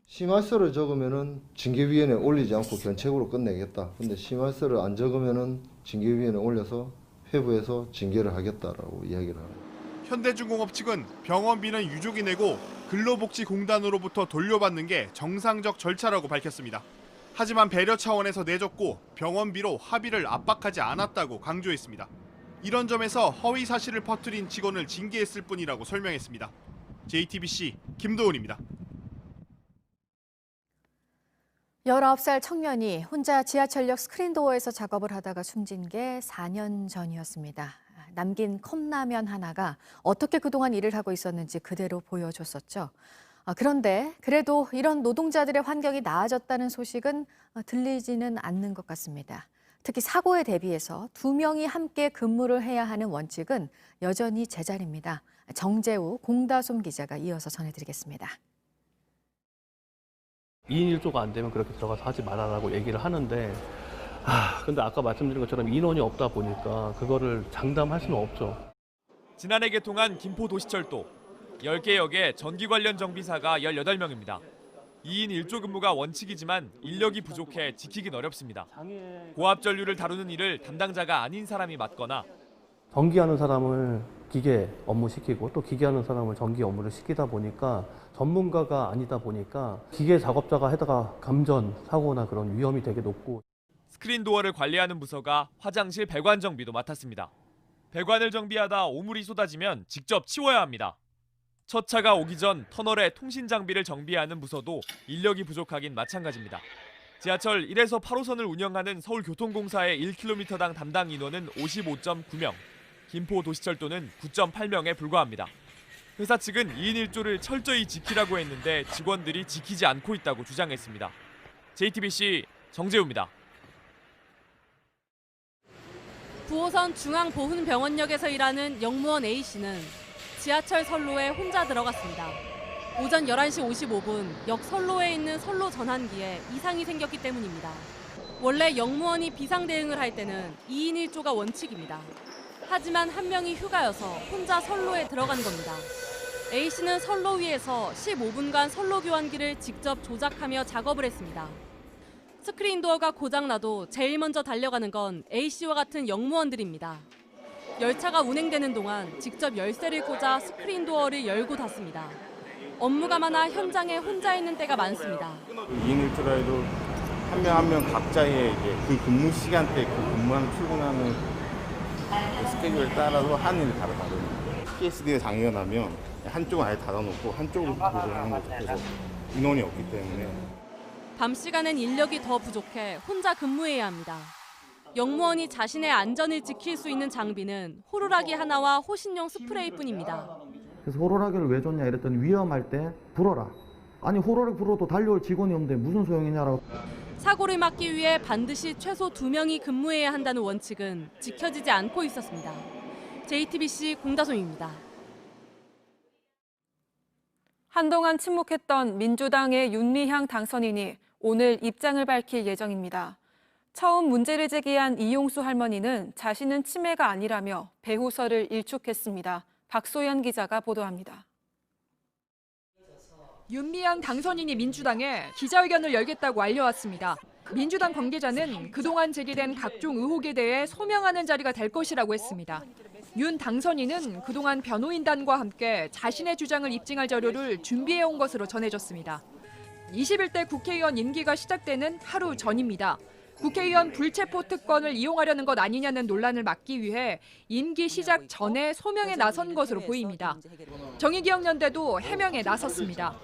심할서를 적으면은 징계위원회에 올리지 않고 견책으로 끝내겠다. 근데 심할서를 안 적으면은 징계위원회에 올려서 회부해서 징계를 하겠다라고 이야기를 합니다. 현대중공업 측은 병원비는 유족이 내고 근로복지공단으로부터 돌려받는 게 정상적 절차라고 밝혔습니다. 하지만 배려 차원에서 내줬고 병원비로 합의를 압박하지 않았다고 강조했습니다. 이런 점에서 허위 사실을 퍼뜨린 직원을 징계했을 뿐이라고 설명했습니다. JTBC 김도훈입니다. 19살 청년이 혼자 지하철역 스크린도어에서 작업을 하다가 숨진 게 4년 전이었습니다. 남긴 컵라면 하나가 어떻게 그동안 일을 하고 있었는지 그대로 보여줬었죠. 그런데 그래도 이런 노동자들의 환경이 나아졌다는 소식은 들리지는 않는 것 같습니다. 특히 사고에 대비해서 2명이 함께 근무를 해야 하는 원칙은 여전히 제자리입니다. 정재우 공다솜 기자가 이어서 전해드리겠습니다. 2인 1조가 안 되면 그렇게 들어가서 하지 말아라고 얘기를 하는데 근데 아까 말씀드린 것처럼 인원이 없다 보니까 그거를 장담할 수는 없죠. 지난해 개통한 김포도시철도 10개 역의 전기 관련 정비사가 18명입니다. 2인 1조 근무가 원칙이지만 인력이 부족해 지키긴 어렵습니다. 고압 전류를 다루는 일을 담당자가 아닌 사람이 맡거나 전기하는 사람을 기계 업무 시키고 또 기계하는 사람을 전기 업무를 시키다 보니까 전문가가 아니다 보니까 기계 작업자가 해다가 감전, 사고나 그런 위험이 되게 높고 스크린도어를 관리하는 부서가 화장실 배관 정비도 맡았습니다. 배관을 정비하다 오물이 쏟아지면 직접 치워야 합니다. 첫 차가 오기 전 터널에 통신 장비를 정비하는 부서도 인력이 부족하긴 마찬가지입니다. 지하철 1에서 8호선을 운영하는 서울교통공사의 1km당 담당 인원은 55.9명, 김포도시철도는 9.8명에 불과합니다. 회사 측은 2인 1조를 철저히 지키라고 했는데 직원들이 지키지 않고 있다고 주장했습니다. JTBC 정재우입니다. 9호선 중앙보훈병원역에서 일하는 영무원 A씨는 지하철 선로에 혼자 들어갔습니다. 오전 11시 55분 역 선로에 있는 선로 전환기에 이상이 생겼기 때문입니다. 원래 영무원이 비상 대응을 할 때는 2인 1조가 원칙입니다. 하지만 한 명이 휴가여서 혼자 선로에 들어간 겁니다. A씨는 선로 위에서 15분간 선로 교환기를 직접 조작하며 작업을 했습니다. 스크린도어가 고장나도 제일 먼저 달려가는 건 A씨와 같은 영무원들입니다. 열차가 운행되는 동안 직접 열쇠를 꽂아 스크린도어를 열고 닫습니다. 업무가 많아 현장에 혼자 있는 때가 많습니다. 2인 1조라 해도 한 명 한 명 각자의 이제 그 근무 시간대 그 근무하는 출근하는 그 스케줄에 따라서 하는 일이 다르거든요. PSD에 장애가 나면 한쪽은 아예 닫아놓고 한쪽으로 근무를 하는 거죠. 그래서 인원이 없기 때문에. 밤 시간엔 인력이 더 부족해 혼자 근무해야 합니다. 영무원이 자신의 안전을 지킬 수 있는 장비는 호루라기 하나와 호신용 스프레이뿐입니다. 그래서 호루라기를 왜 줬냐 이랬더니 위험할 때 불어라. 아니 호루라기 불어도 달려올 직원이 없는데 무슨 소용이냐라고. 사고를 막기 위해 반드시 최소 2명이 근무해야 한다는 원칙은 지켜지지 않고 있었습니다. JTBC 공다솜입니다. 한동안 침묵했던 민주당의 윤미향 당선인이 오늘 입장을 밝힐 예정입니다. 처음 문제를 제기한 이용수 할머니는 자신은 치매가 아니라며 배후설을 일축했습니다. 박소연 기자가 보도합니다. 윤미향 당선인이 민주당에 기자회견을 열겠다고 알려왔습니다. 민주당 관계자는 그동안 제기된 각종 의혹에 대해 소명하는 자리가 될 것이라고 했습니다. 윤 당선인은 그동안 변호인단과 함께 자신의 주장을 입증할 자료를 준비해온 것으로 전해졌습니다. 21대 국회의원 임기가 시작되는 하루 전입니다. 국회의원 불체포 특권을 이용하려는 것 아니냐는 논란을 막기 위해 임기 시작 전에 소명에 나선 것으로 보입니다. 정의기억연대도 해명에 나섰습니다.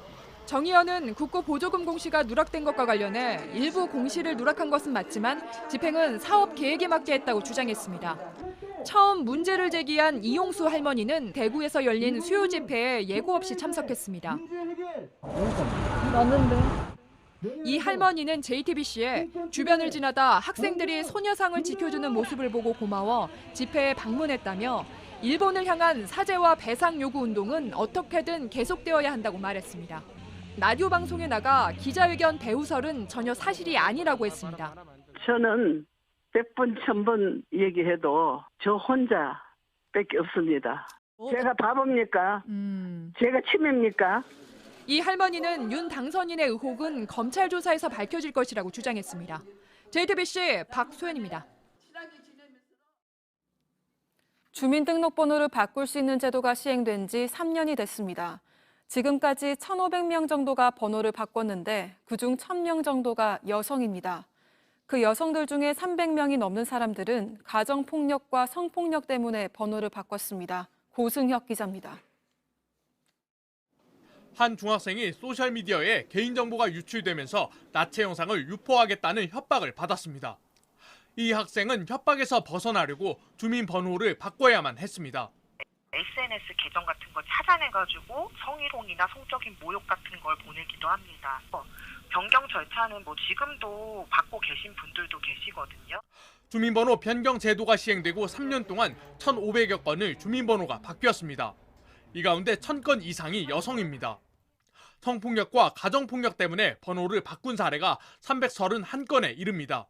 정 의원은 국고 보조금 공시가 누락된 것과 관련해 일부 공시를 누락한 것은 맞지만 집행은 사업 계획에 맞게 했다고 주장했습니다. 처음 문제를 제기한 이용수 할머니는 대구에서 열린 수요 집회에 예고 없이 참석했습니다. 이 할머니는 JTBC에 주변을 지나다 학생들이 소녀상을 지켜주는 모습을 보고 고마워 집회에 방문했다며 일본을 향한 사죄와 배상 요구 운동은 어떻게든 계속되어야 한다고 말했습니다. 라디오 방송에 나가 기자회견 배우설은 전혀 사실이 아니라고 했습니다. 저는 100번, 1000번 얘기해도 저 혼자밖에 없습니다. 제가 바보입니까? 제가 치매입니까? 이 할머니는 윤 당선인의 의혹은 검찰 조사에서 밝혀질 것이라고 주장했습니다. JTBC 박소연입니다. 주민등록번호를 바꿀 수 있는 제도가 시행된 지 3년이 됐습니다. 지금까지 1,500명 정도가 번호를 바꿨는데 그중 1,000명 정도가 여성입니다. 그 여성들 중에 300명이 넘는 사람들은 가정폭력과 성폭력 때문에 번호를 바꿨습니다. 고승혁 기자입니다. 한 중학생이 소셜미디어에 개인정보가 유출되면서 나체 영상을 유포하겠다는 협박을 받았습니다. 이 학생은 협박에서 벗어나려고 주민번호를 바꿔야만 했습니다. SNS 계정 같은 걸 찾아내가지고 성희롱이나 성적인 모욕 같은 걸 보내기도 합니다. 변경 절차는 지금도 받고 계신 분들도 계시거든요. 주민번호 변경 제도가 시행되고 3년 동안 1,500여 건을 주민번호가 바뀌었습니다. 이 가운데 1,000건 이상이 여성입니다. 성폭력과 가정폭력 때문에 번호를 바꾼 사례가 331건에 이릅니다.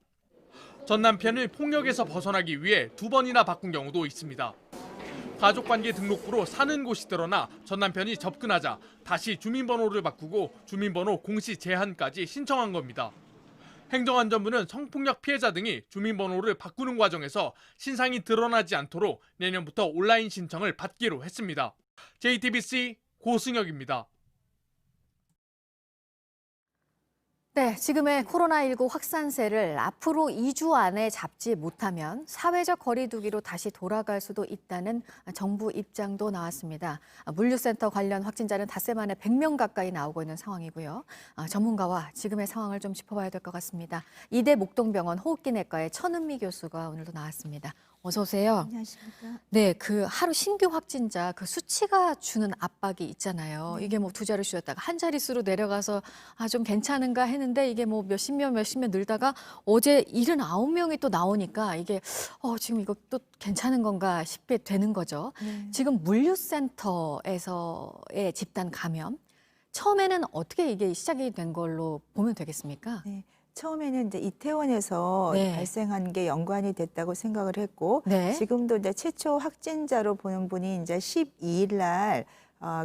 전 남편을 폭력에서 벗어나기 위해 2번이나 바꾼 경우도 있습니다. 가족관계 등록부로 사는 곳이 드러나 전 남편이 접근하자 다시 주민번호를 바꾸고 주민번호 공시 제한까지 신청한 겁니다. 행정안전부는 성폭력 피해자 등이 주민번호를 바꾸는 과정에서 신상이 드러나지 않도록 내년부터 온라인 신청을 받기로 했습니다. JTBC 고승혁입니다. 네, 지금의 코로나19 확산세를 앞으로 2주 안에 잡지 못하면 사회적 거리 두기로 다시 돌아갈 수도 있다는 정부 입장도 나왔습니다. 물류센터 관련 확진자는 닷새 만에 100명 가까이 나오고 있는 상황이고요. 전문가와 지금의 상황을 좀 짚어봐야 될 것 같습니다. 이대 목동병원 호흡기내과의 천은미 교수가 오늘도 나왔습니다. 어서 오세요. 안녕하십니까. 네, 그 하루 신규 확진자 그 수치가 주는 압박이 있잖아요. 네. 이게 두 자릿수였다가 한 자릿수로 내려가서 좀 괜찮은가 했는데 이게 몇십 명 늘다가 어제 79명이 또 나오니까 이게 지금 이거 또 괜찮은 건가 싶게 되는 거죠. 네. 지금 물류센터에서의 집단 감염 처음에는 어떻게 이게 시작이 된 걸로 보면 되겠습니까? 네. 처음에는 이제 이태원에서 네. 발생한 게 연관이 됐다고 생각을 했고, 네. 지금도 이제 최초 확진자로 보는 분이 이제 12일 날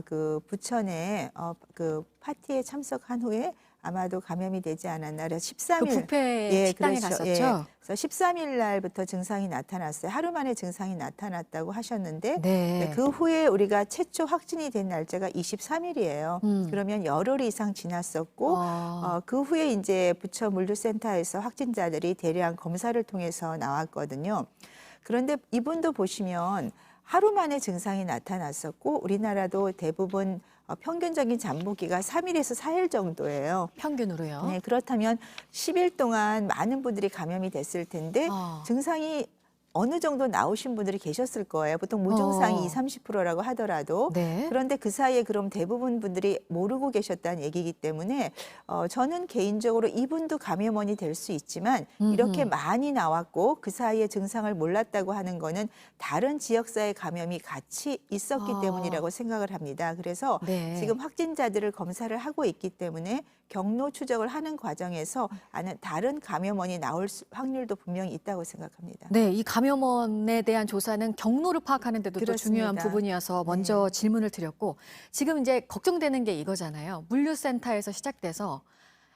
그 부천에 그 파티에 참석한 후에 아마도 감염이 되지 않았나. 그래서 13일 그 뷔페 식당에 갔었죠. 그래서 13일 날부터 증상이 나타났어요. 하루 만에 증상이 나타났다고 하셨는데 네. 그 후에 우리가 최초 확진이 된 날짜가 23일이에요. 그러면 열흘 이상 지났었고 그 후에 이제 부천 물류센터에서 확진자들이 대량 검사를 통해서 나왔거든요. 그런데 이분도 보시면 하루 만에 증상이 나타났었고 우리나라도 대부분 평균적인 잠복기가 3일에서 4일 정도예요. 평균으로요? 네, 그렇다면 10일 동안 많은 분들이 감염이 됐을 텐데 증상이 어느 정도 나오신 분들이 계셨을 거예요. 보통 무증상이 20-30%라고 하더라도. 네. 그런데 그 사이에 그럼 대부분 분들이 모르고 계셨다는 얘기이기 때문에 저는 개인적으로 이분도 감염원이 될 수 있지만 이렇게 많이 나왔고 그 사이에 증상을 몰랐다고 하는 거는 다른 지역사회 감염이 같이 있었기 때문이라고 생각을 합니다. 그래서 네. 지금 확진자들을 검사를 하고 있기 때문에 경로 추적을 하는 과정에서 다른 감염원이 나올 확률도 분명히 있다고 생각합니다. 네, 이 감염원에 대한 조사는 경로를 파악하는 데도 또 중요한 그렇습니다. 부분이어서 먼저 질문을 드렸고 지금 이제 걱정되는 게 이거잖아요. 물류센터에서 시작돼서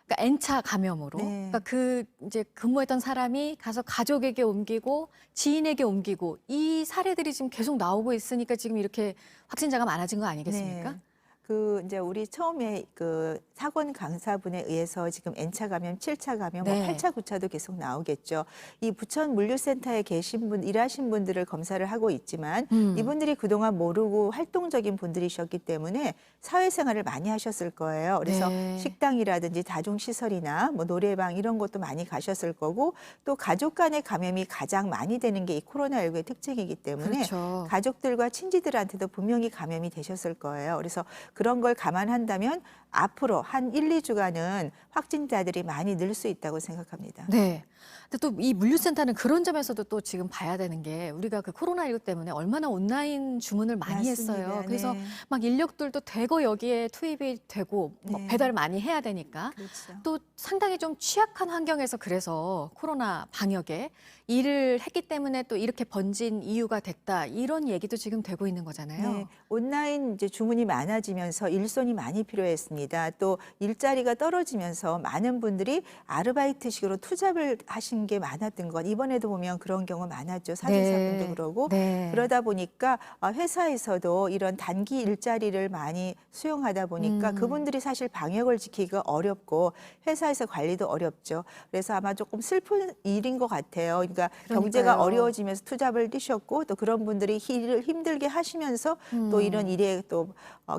그러니까 N차 감염으로 그러니까 그 이제 근무했던 사람이 가서 가족에게 옮기고 지인에게 옮기고 이 사례들이 지금 계속 나오고 있으니까 지금 이렇게 확진자가 많아진 거 아니겠습니까? 네. 그 이제 우리 처음에 그 사건 강사분에 의해서 지금 N차 감염, 7차 감염, 네. 8차, 9차도 계속 나오겠죠. 이 부천 물류센터에 계신 분, 일하신 분들을 검사를 하고 있지만 이분들이 그동안 모르고 활동적인 분들이셨기 때문에 사회생활을 많이 하셨을 거예요. 그래서 네. 식당이라든지 다중시설이나 노래방 이런 것도 많이 가셨을 거고 또 가족 간의 감염이 가장 많이 되는 게 이 코로나19의 특징이기 때문에 그렇죠. 가족들과 친지들한테도 분명히 감염이 되셨을 거예요. 그래서 그런 걸 감안한다면 앞으로 한 1, 2주간은 확진자들이 많이 늘 수 있다고 생각합니다. 네. 근데 또 이 물류센터는 그런 점에서도 또 지금 봐야 되는 게 우리가 그 코로나19 때문에 얼마나 온라인 주문을 많이 맞습니다. 했어요. 그래서 네. 막 인력들도 대거 여기에 투입이 되고 뭐 네. 배달 많이 해야 되니까 그렇죠. 또 상당히 좀 취약한 환경에서 그래서 코로나 방역에 일을 했기 때문에 또 이렇게 번진 이유가 됐다. 이런 얘기도 지금 되고 있는 거잖아요. 네, 온라인 이제 주문이 많아지면서 일손이 많이 필요했습니다. 또 일자리가 떨어지면서 많은 분들이 아르바이트식으로 투잡을 하신 게 많았던 것. 이번에도 보면 그런 경우 많았죠. 사진사분도 네. 그러고. 네. 그러다 보니까 회사에서도 이런 단기 일자리를 많이 수용하다 보니까 그분들이 사실 방역을 지키기가 어렵고 회사에서 관리도 어렵죠. 그래서 아마 조금 슬픈 일인 것 같아요. 그러니까 경제가 그러니까요. 어려워지면서 투잡을 뛰셨고 또 그런 분들이 일을 힘들게 하시면서 또 이런 일에 또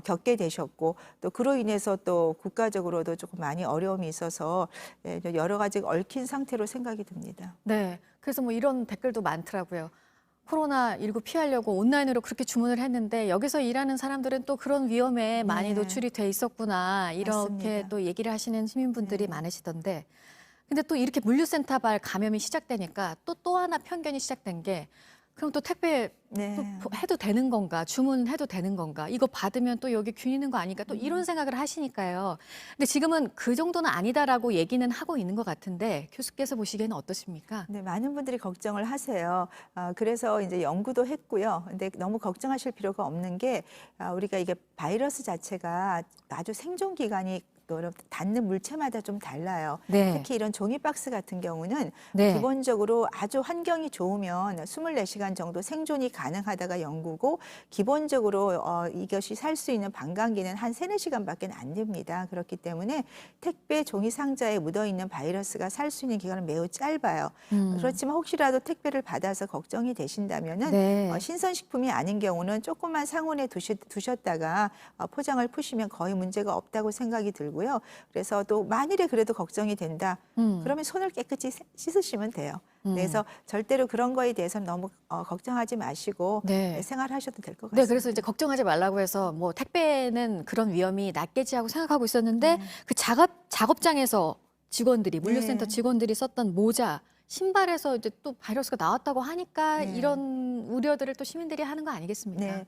겪게 되셨고 또 그로 인해서 또 국가적으로도 조금 많이 어려움이 있어서 여러 가지 얽힌 상태로 생각이 듭니다. 네. 그래서 뭐 이런 댓글도 많더라고요. 코로나19 피하려고 온라인으로 그렇게 주문을 했는데 여기서 일하는 사람들은 또 그런 위험에 많이 네. 노출이 돼 있었구나. 이렇게 맞습니다. 또 얘기를 하시는 시민분들이 네. 많으시던데. 근데 또 이렇게 물류센터발 감염이 시작되니까 또 하나 편견이 시작된 게 그럼 또 택배 네. 또 해도 되는 건가? 주문해도 되는 건가? 이거 받으면 또 여기 균 있는 거 아닐까? 또 이런 생각을 하시니까요. 근데 지금은 그 정도는 아니다라고 얘기는 하고 있는 것 같은데 교수께서 보시기에는 어떠십니까? 네, 많은 분들이 걱정을 하세요. 그래서 이제 연구도 했고요. 근데 너무 걱정하실 필요가 없는 게 우리가 이게 바이러스 자체가 아주 생존 기간이 또 닿는 물체마다 좀 달라요. 네. 특히 이런 종이박스 같은 경우는 네. 기본적으로 아주 환경이 좋으면 24시간 정도 생존이 가능하다가 연구고 기본적으로 이것이 살 수 있는 반감기는 한 3, 4시간밖에 안 됩니다. 그렇기 때문에 택배 종이 상자에 묻어있는 바이러스가 살 수 있는 기간은 매우 짧아요. 그렇지만 혹시라도 택배를 받아서 걱정이 되신다면은 네. 신선식품이 아닌 경우는 조금만 상온에 두셨다가 포장을 푸시면 거의 문제가 없다고 생각이 들고요. 그래서 또 만일에 그래도 걱정이 된다. 그러면 손을 깨끗이 씻으시면 돼요. 그래서 절대로 그런 거에 대해서는 너무 걱정하지 마시고 네. 생활하셔도 될 것 네, 같습니다. 그래서 이제 걱정하지 말라고 해서 뭐 택배는 그런 위험이 낮겠지 하고 생각하고 있었는데 그 작업장에서 직원들이 물류센터 네. 직원들이 썼던 모자, 신발에서 이제 또 바이러스가 나왔다고 하니까 네. 이런 우려들을 또 시민들이 하는 거 아니겠습니까? 네,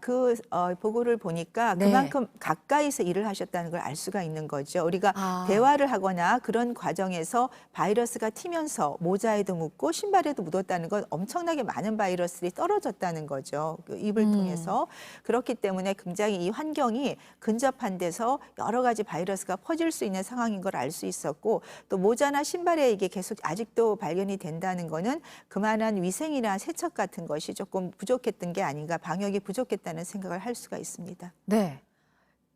그 보고를 보니까 네. 그만큼 가까이서 일을 하셨다는 걸 알 수가 있는 거죠. 우리가 아. 대화를 하거나 그런 과정에서 바이러스가 튀면서 모자에도 묻고 신발에도 묻었다는 건 엄청나게 많은 바이러스들이 떨어졌다는 거죠. 그 입을 통해서. 그렇기 때문에 굉장히 이 환경이 근접한 데서 여러 가지 바이러스가 퍼질 수 있는 상황인 걸 알 수 있었고 또 모자나 신발에 이게 계속 아직도 발견이 된다는 거는 그만한 위생이나 세척 같은 것이 조금 부족했던 게 아닌가, 방역이 부족했다는 생각을 할 수가 있습니다. 네.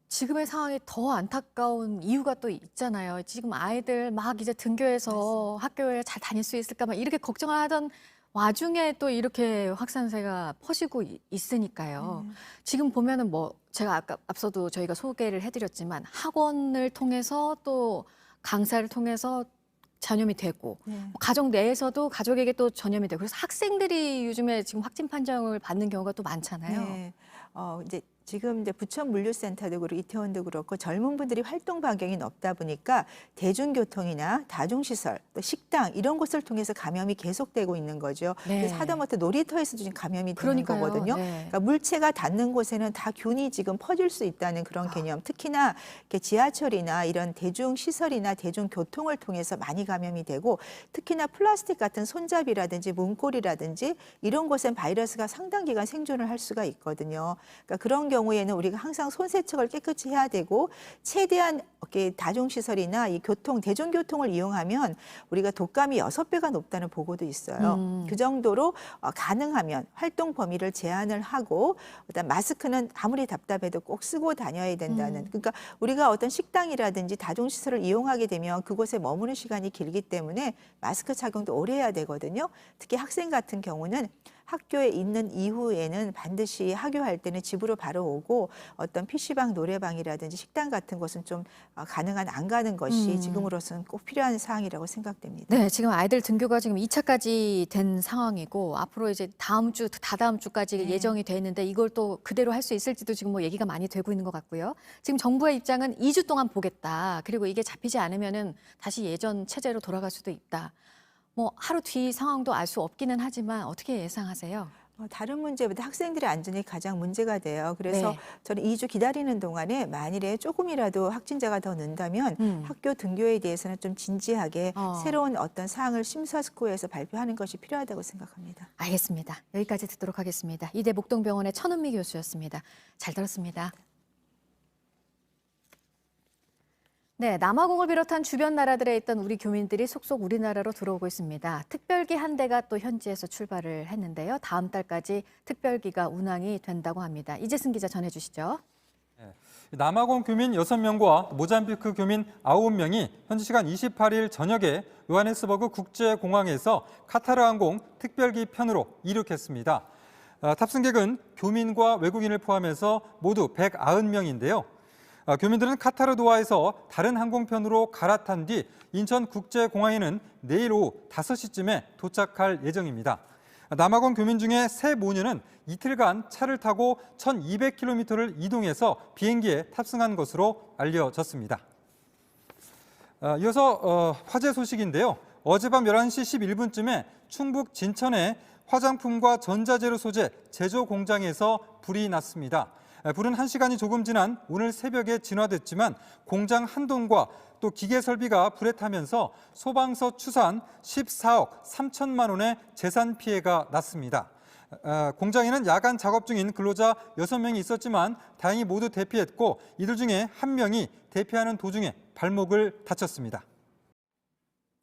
지금의 상황이 더 안타까운 이유가 또 있잖아요. 지금 아이들 막 이제 등교해서 학교에 잘 다닐 수 있을까 막 이렇게 걱정을 하던 와중에 또 이렇게 확산세가 퍼지고 있으니까요. 지금 보면은 뭐 제가 아까 앞서도 저희가 소개를 해드렸지만 학원을 통해서 또 강사를 통해서 전염이 되고 가정 내에서도 가족에게 또 전염이 되고 그래서 학생들이 요즘에 지금 확진 판정을 받는 경우가 또 많잖아요. 네. 이제 지금 이제 부천 물류센터도 그렇고 이태원도 그렇고 젊은 분들이 활동 반경이 넓다 보니까 대중교통이나 다중시설, 또 식당 이런 곳을 통해서 감염이 계속되고 있는 거죠. 네. 그래서 하다못해 놀이터에서도 지금 감염이 되는 그러니까요. 거거든요. 네. 그러니까 물체가 닿는 곳에는 다 균이 지금 퍼질 수 있다는 그런 개념. 특히나 이렇게 지하철이나 이런 대중시설이나 대중교통을 통해서 많이 감염이 되고 특히나 플라스틱 같은 손잡이라든지 문고리라든지 이런 곳엔 바이러스가 상당 기간 생존을 할 수가 있거든요. 그러니까 그런 경우에는 우리가 항상 손 세척을 깨끗이 해야 되고 최대한 이렇게 다중시설이나 이 교통, 대중교통을 이용하면 우리가 독감이 6배가 높다는 보고도 있어요. 그 정도로 가능하면 활동 범위를 제한을 하고 일단 마스크는 아무리 답답해도 꼭 쓰고 다녀야 된다는 그러니까 우리가 어떤 식당이라든지 다중시설을 이용하게 되면 그곳에 머무는 시간이 길기 때문에 마스크 착용도 오래 해야 되거든요. 특히 학생 같은 경우는 학교에 있는 이후에는 반드시 학교할 때는 집으로 바로 오고 어떤 PC방, 노래방이라든지 식당 같은 곳은 좀 가능한 안 가는 것이 지금으로서는 꼭 필요한 사항이라고 생각됩니다. 네, 지금 아이들 등교가 지금 2차까지 된 상황이고 앞으로 이제 다음 주, 다다음 주까지 예정이 돼 있는데 이걸 또 그대로 할 수 있을지도 지금 뭐 얘기가 많이 되고 있는 것 같고요. 지금 정부의 입장은 2주 동안 보겠다. 그리고 이게 잡히지 않으면은 다시 예전 체제로 돌아갈 수도 있다. 뭐 하루 뒤 상황도 알 수 없기는 하지만 어떻게 예상하세요? 다른 문제보다 학생들의 안전이 가장 문제가 돼요. 그래서 네. 저는 2주 기다리는 동안에 만일에 조금이라도 확진자가 더 는다면 학교 등교에 대해서는 좀 진지하게 새로운 어떤 사항을 심사숙고해서 발표하는 것이 필요하다고 생각합니다. 알겠습니다. 여기까지 듣도록 하겠습니다. 이대 목동병원의 천은미 교수였습니다. 잘 들었습니다. 네, 남아공을 비롯한 주변 나라들에 있던 우리 교민들이 속속 우리나라로 들어오고 있습니다. 특별기 한 대가 또 현지에서 출발을 했는데요. 다음 달까지 특별기가 운항이 된다고 합니다. 이재승 기자 전해주시죠. 남아공 교민 6명과 모잠비크 교민 9명이 현지 시간 28일 저녁에 요하네스버그 국제공항에서 카타르 항공 특별기 편으로 이륙했습니다. 탑승객은 교민과 외국인을 포함해서 모두 190명인데요. 교민들은 카타르 도하에서 다른 항공편으로 갈아탄 뒤 인천국제공항에는 내일 오후 5시쯤에 도착할 예정입니다. 남아공 교민 중에 세 모녀는 이틀간 차를 타고 1,200km를 이동해서 비행기에 탑승한 것으로 알려졌습니다. 이어서 화재 소식인데요. 어젯밤 11시 11분쯤에 충북 진천의 화장품과 전자재료 소재 제조 공장에서 불이 났습니다. 불은 1시간이 조금 지난 오늘 새벽에 진화됐지만 공장 한 동과 또 기계 설비가 불에 타면서 소방서 추산 14억 3천만 원의 재산 피해가 났습니다. 공장에는 야간 작업 중인 근로자 6명이 있었지만 다행히 모두 대피했고 이들 중에 한 명이 대피하는 도중에 발목을 다쳤습니다.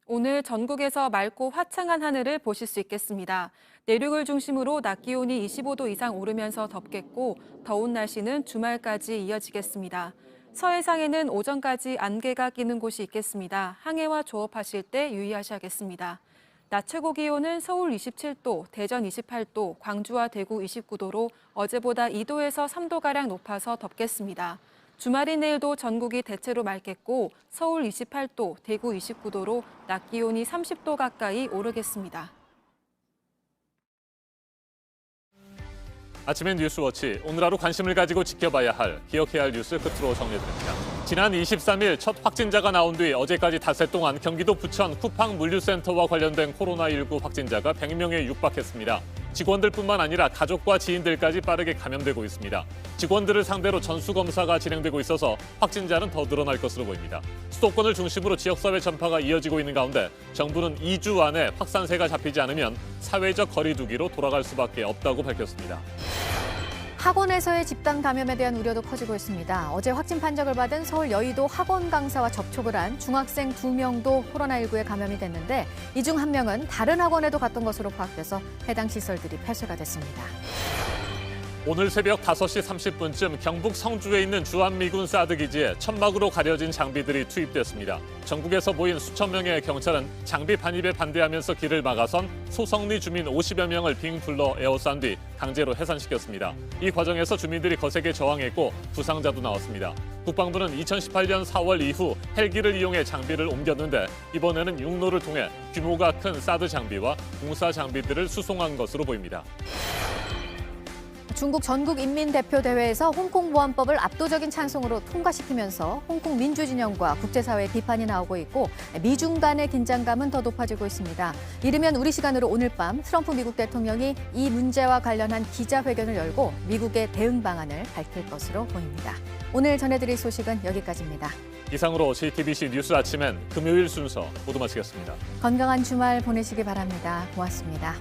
오늘 전국에서 맑고 화창한 하늘을 보실 수 있겠습니다. 내륙을 중심으로 낮 기온이 25도 이상 오르면서 덥겠고 더운 날씨는 주말까지 이어지겠습니다. 서해상에는 오전까지 안개가 끼는 곳이 있겠습니다. 항해와 조업하실 때 유의하셔야겠습니다. 낮 최고 기온은 서울 27도, 대전 28도, 광주와 대구 29도로 어제보다 2도에서 3도가량 높아서 덥겠습니다. 주말인 내일도 전국이 대체로 맑겠고 서울 28도, 대구 29도로 낮 기온이 30도 가까이 오르겠습니다. 아침엔 뉴스워치, 오늘 하루 관심을 가지고 지켜봐야 할, 기억해야 할 뉴스 끝으로 정리해드립니다. 지난 23일 첫 확진자가 나온 뒤 어제까지 닷새 동안 경기도 부천 쿠팡 물류센터와 관련된 코로나19 확진자가 100명에 육박했습니다. 직원들뿐만 아니라 가족과 지인들까지 빠르게 감염되고 있습니다. 직원들을 상대로 전수검사가 진행되고 있어서 확진자는 더 늘어날 것으로 보입니다. 수도권을 중심으로 지역사회 전파가 이어지고 있는 가운데 정부는 2주 안에 확산세가 잡히지 않으면 사회적 거리 두기로 돌아갈 수밖에 없다고 밝혔습니다. 학원에서의 집단 감염에 대한 우려도 커지고 있습니다. 어제 확진 판정을 받은 서울 여의도 학원 강사와 접촉을 한 중학생 2명도 코로나19에 감염이 됐는데 이 중 1명은 다른 학원에도 갔던 것으로 파악돼서 해당 시설들이 폐쇄가 됐습니다. 오늘 새벽 5시 30분쯤 경북 성주에 있는 주한미군 사드 기지에 천막으로 가려진 장비들이 투입됐습니다. 전국에서 모인 수천 명의 경찰은 장비 반입에 반대하면서 길을 막아선 소성리 주민 50여 명을 빙 둘러 에워싼 뒤 강제로 해산시켰습니다. 이 과정에서 주민들이 거세게 저항했고 부상자도 나왔습니다. 국방부는 2018년 4월 이후 헬기를 이용해 장비를 옮겼는데 이번에는 육로를 통해 규모가 큰 사드 장비와 공사 장비들을 수송한 것으로 보입니다. 중국 전국인민대표대회에서 홍콩보안법을 압도적인 찬성으로 통과시키면서 홍콩 민주진영과 국제사회의 비판이 나오고 있고 미중 간의 긴장감은 더 높아지고 있습니다. 이르면 우리 시간으로 오늘 밤 트럼프 미국 대통령이 이 문제와 관련한 기자회견을 열고 미국의 대응 방안을 밝힐 것으로 보입니다. 오늘 전해드릴 소식은 여기까지입니다. 이상으로 JTBC 뉴스 아침엔 금요일 순서 모두 마치겠습니다. 건강한 주말 보내시기 바랍니다. 고맙습니다.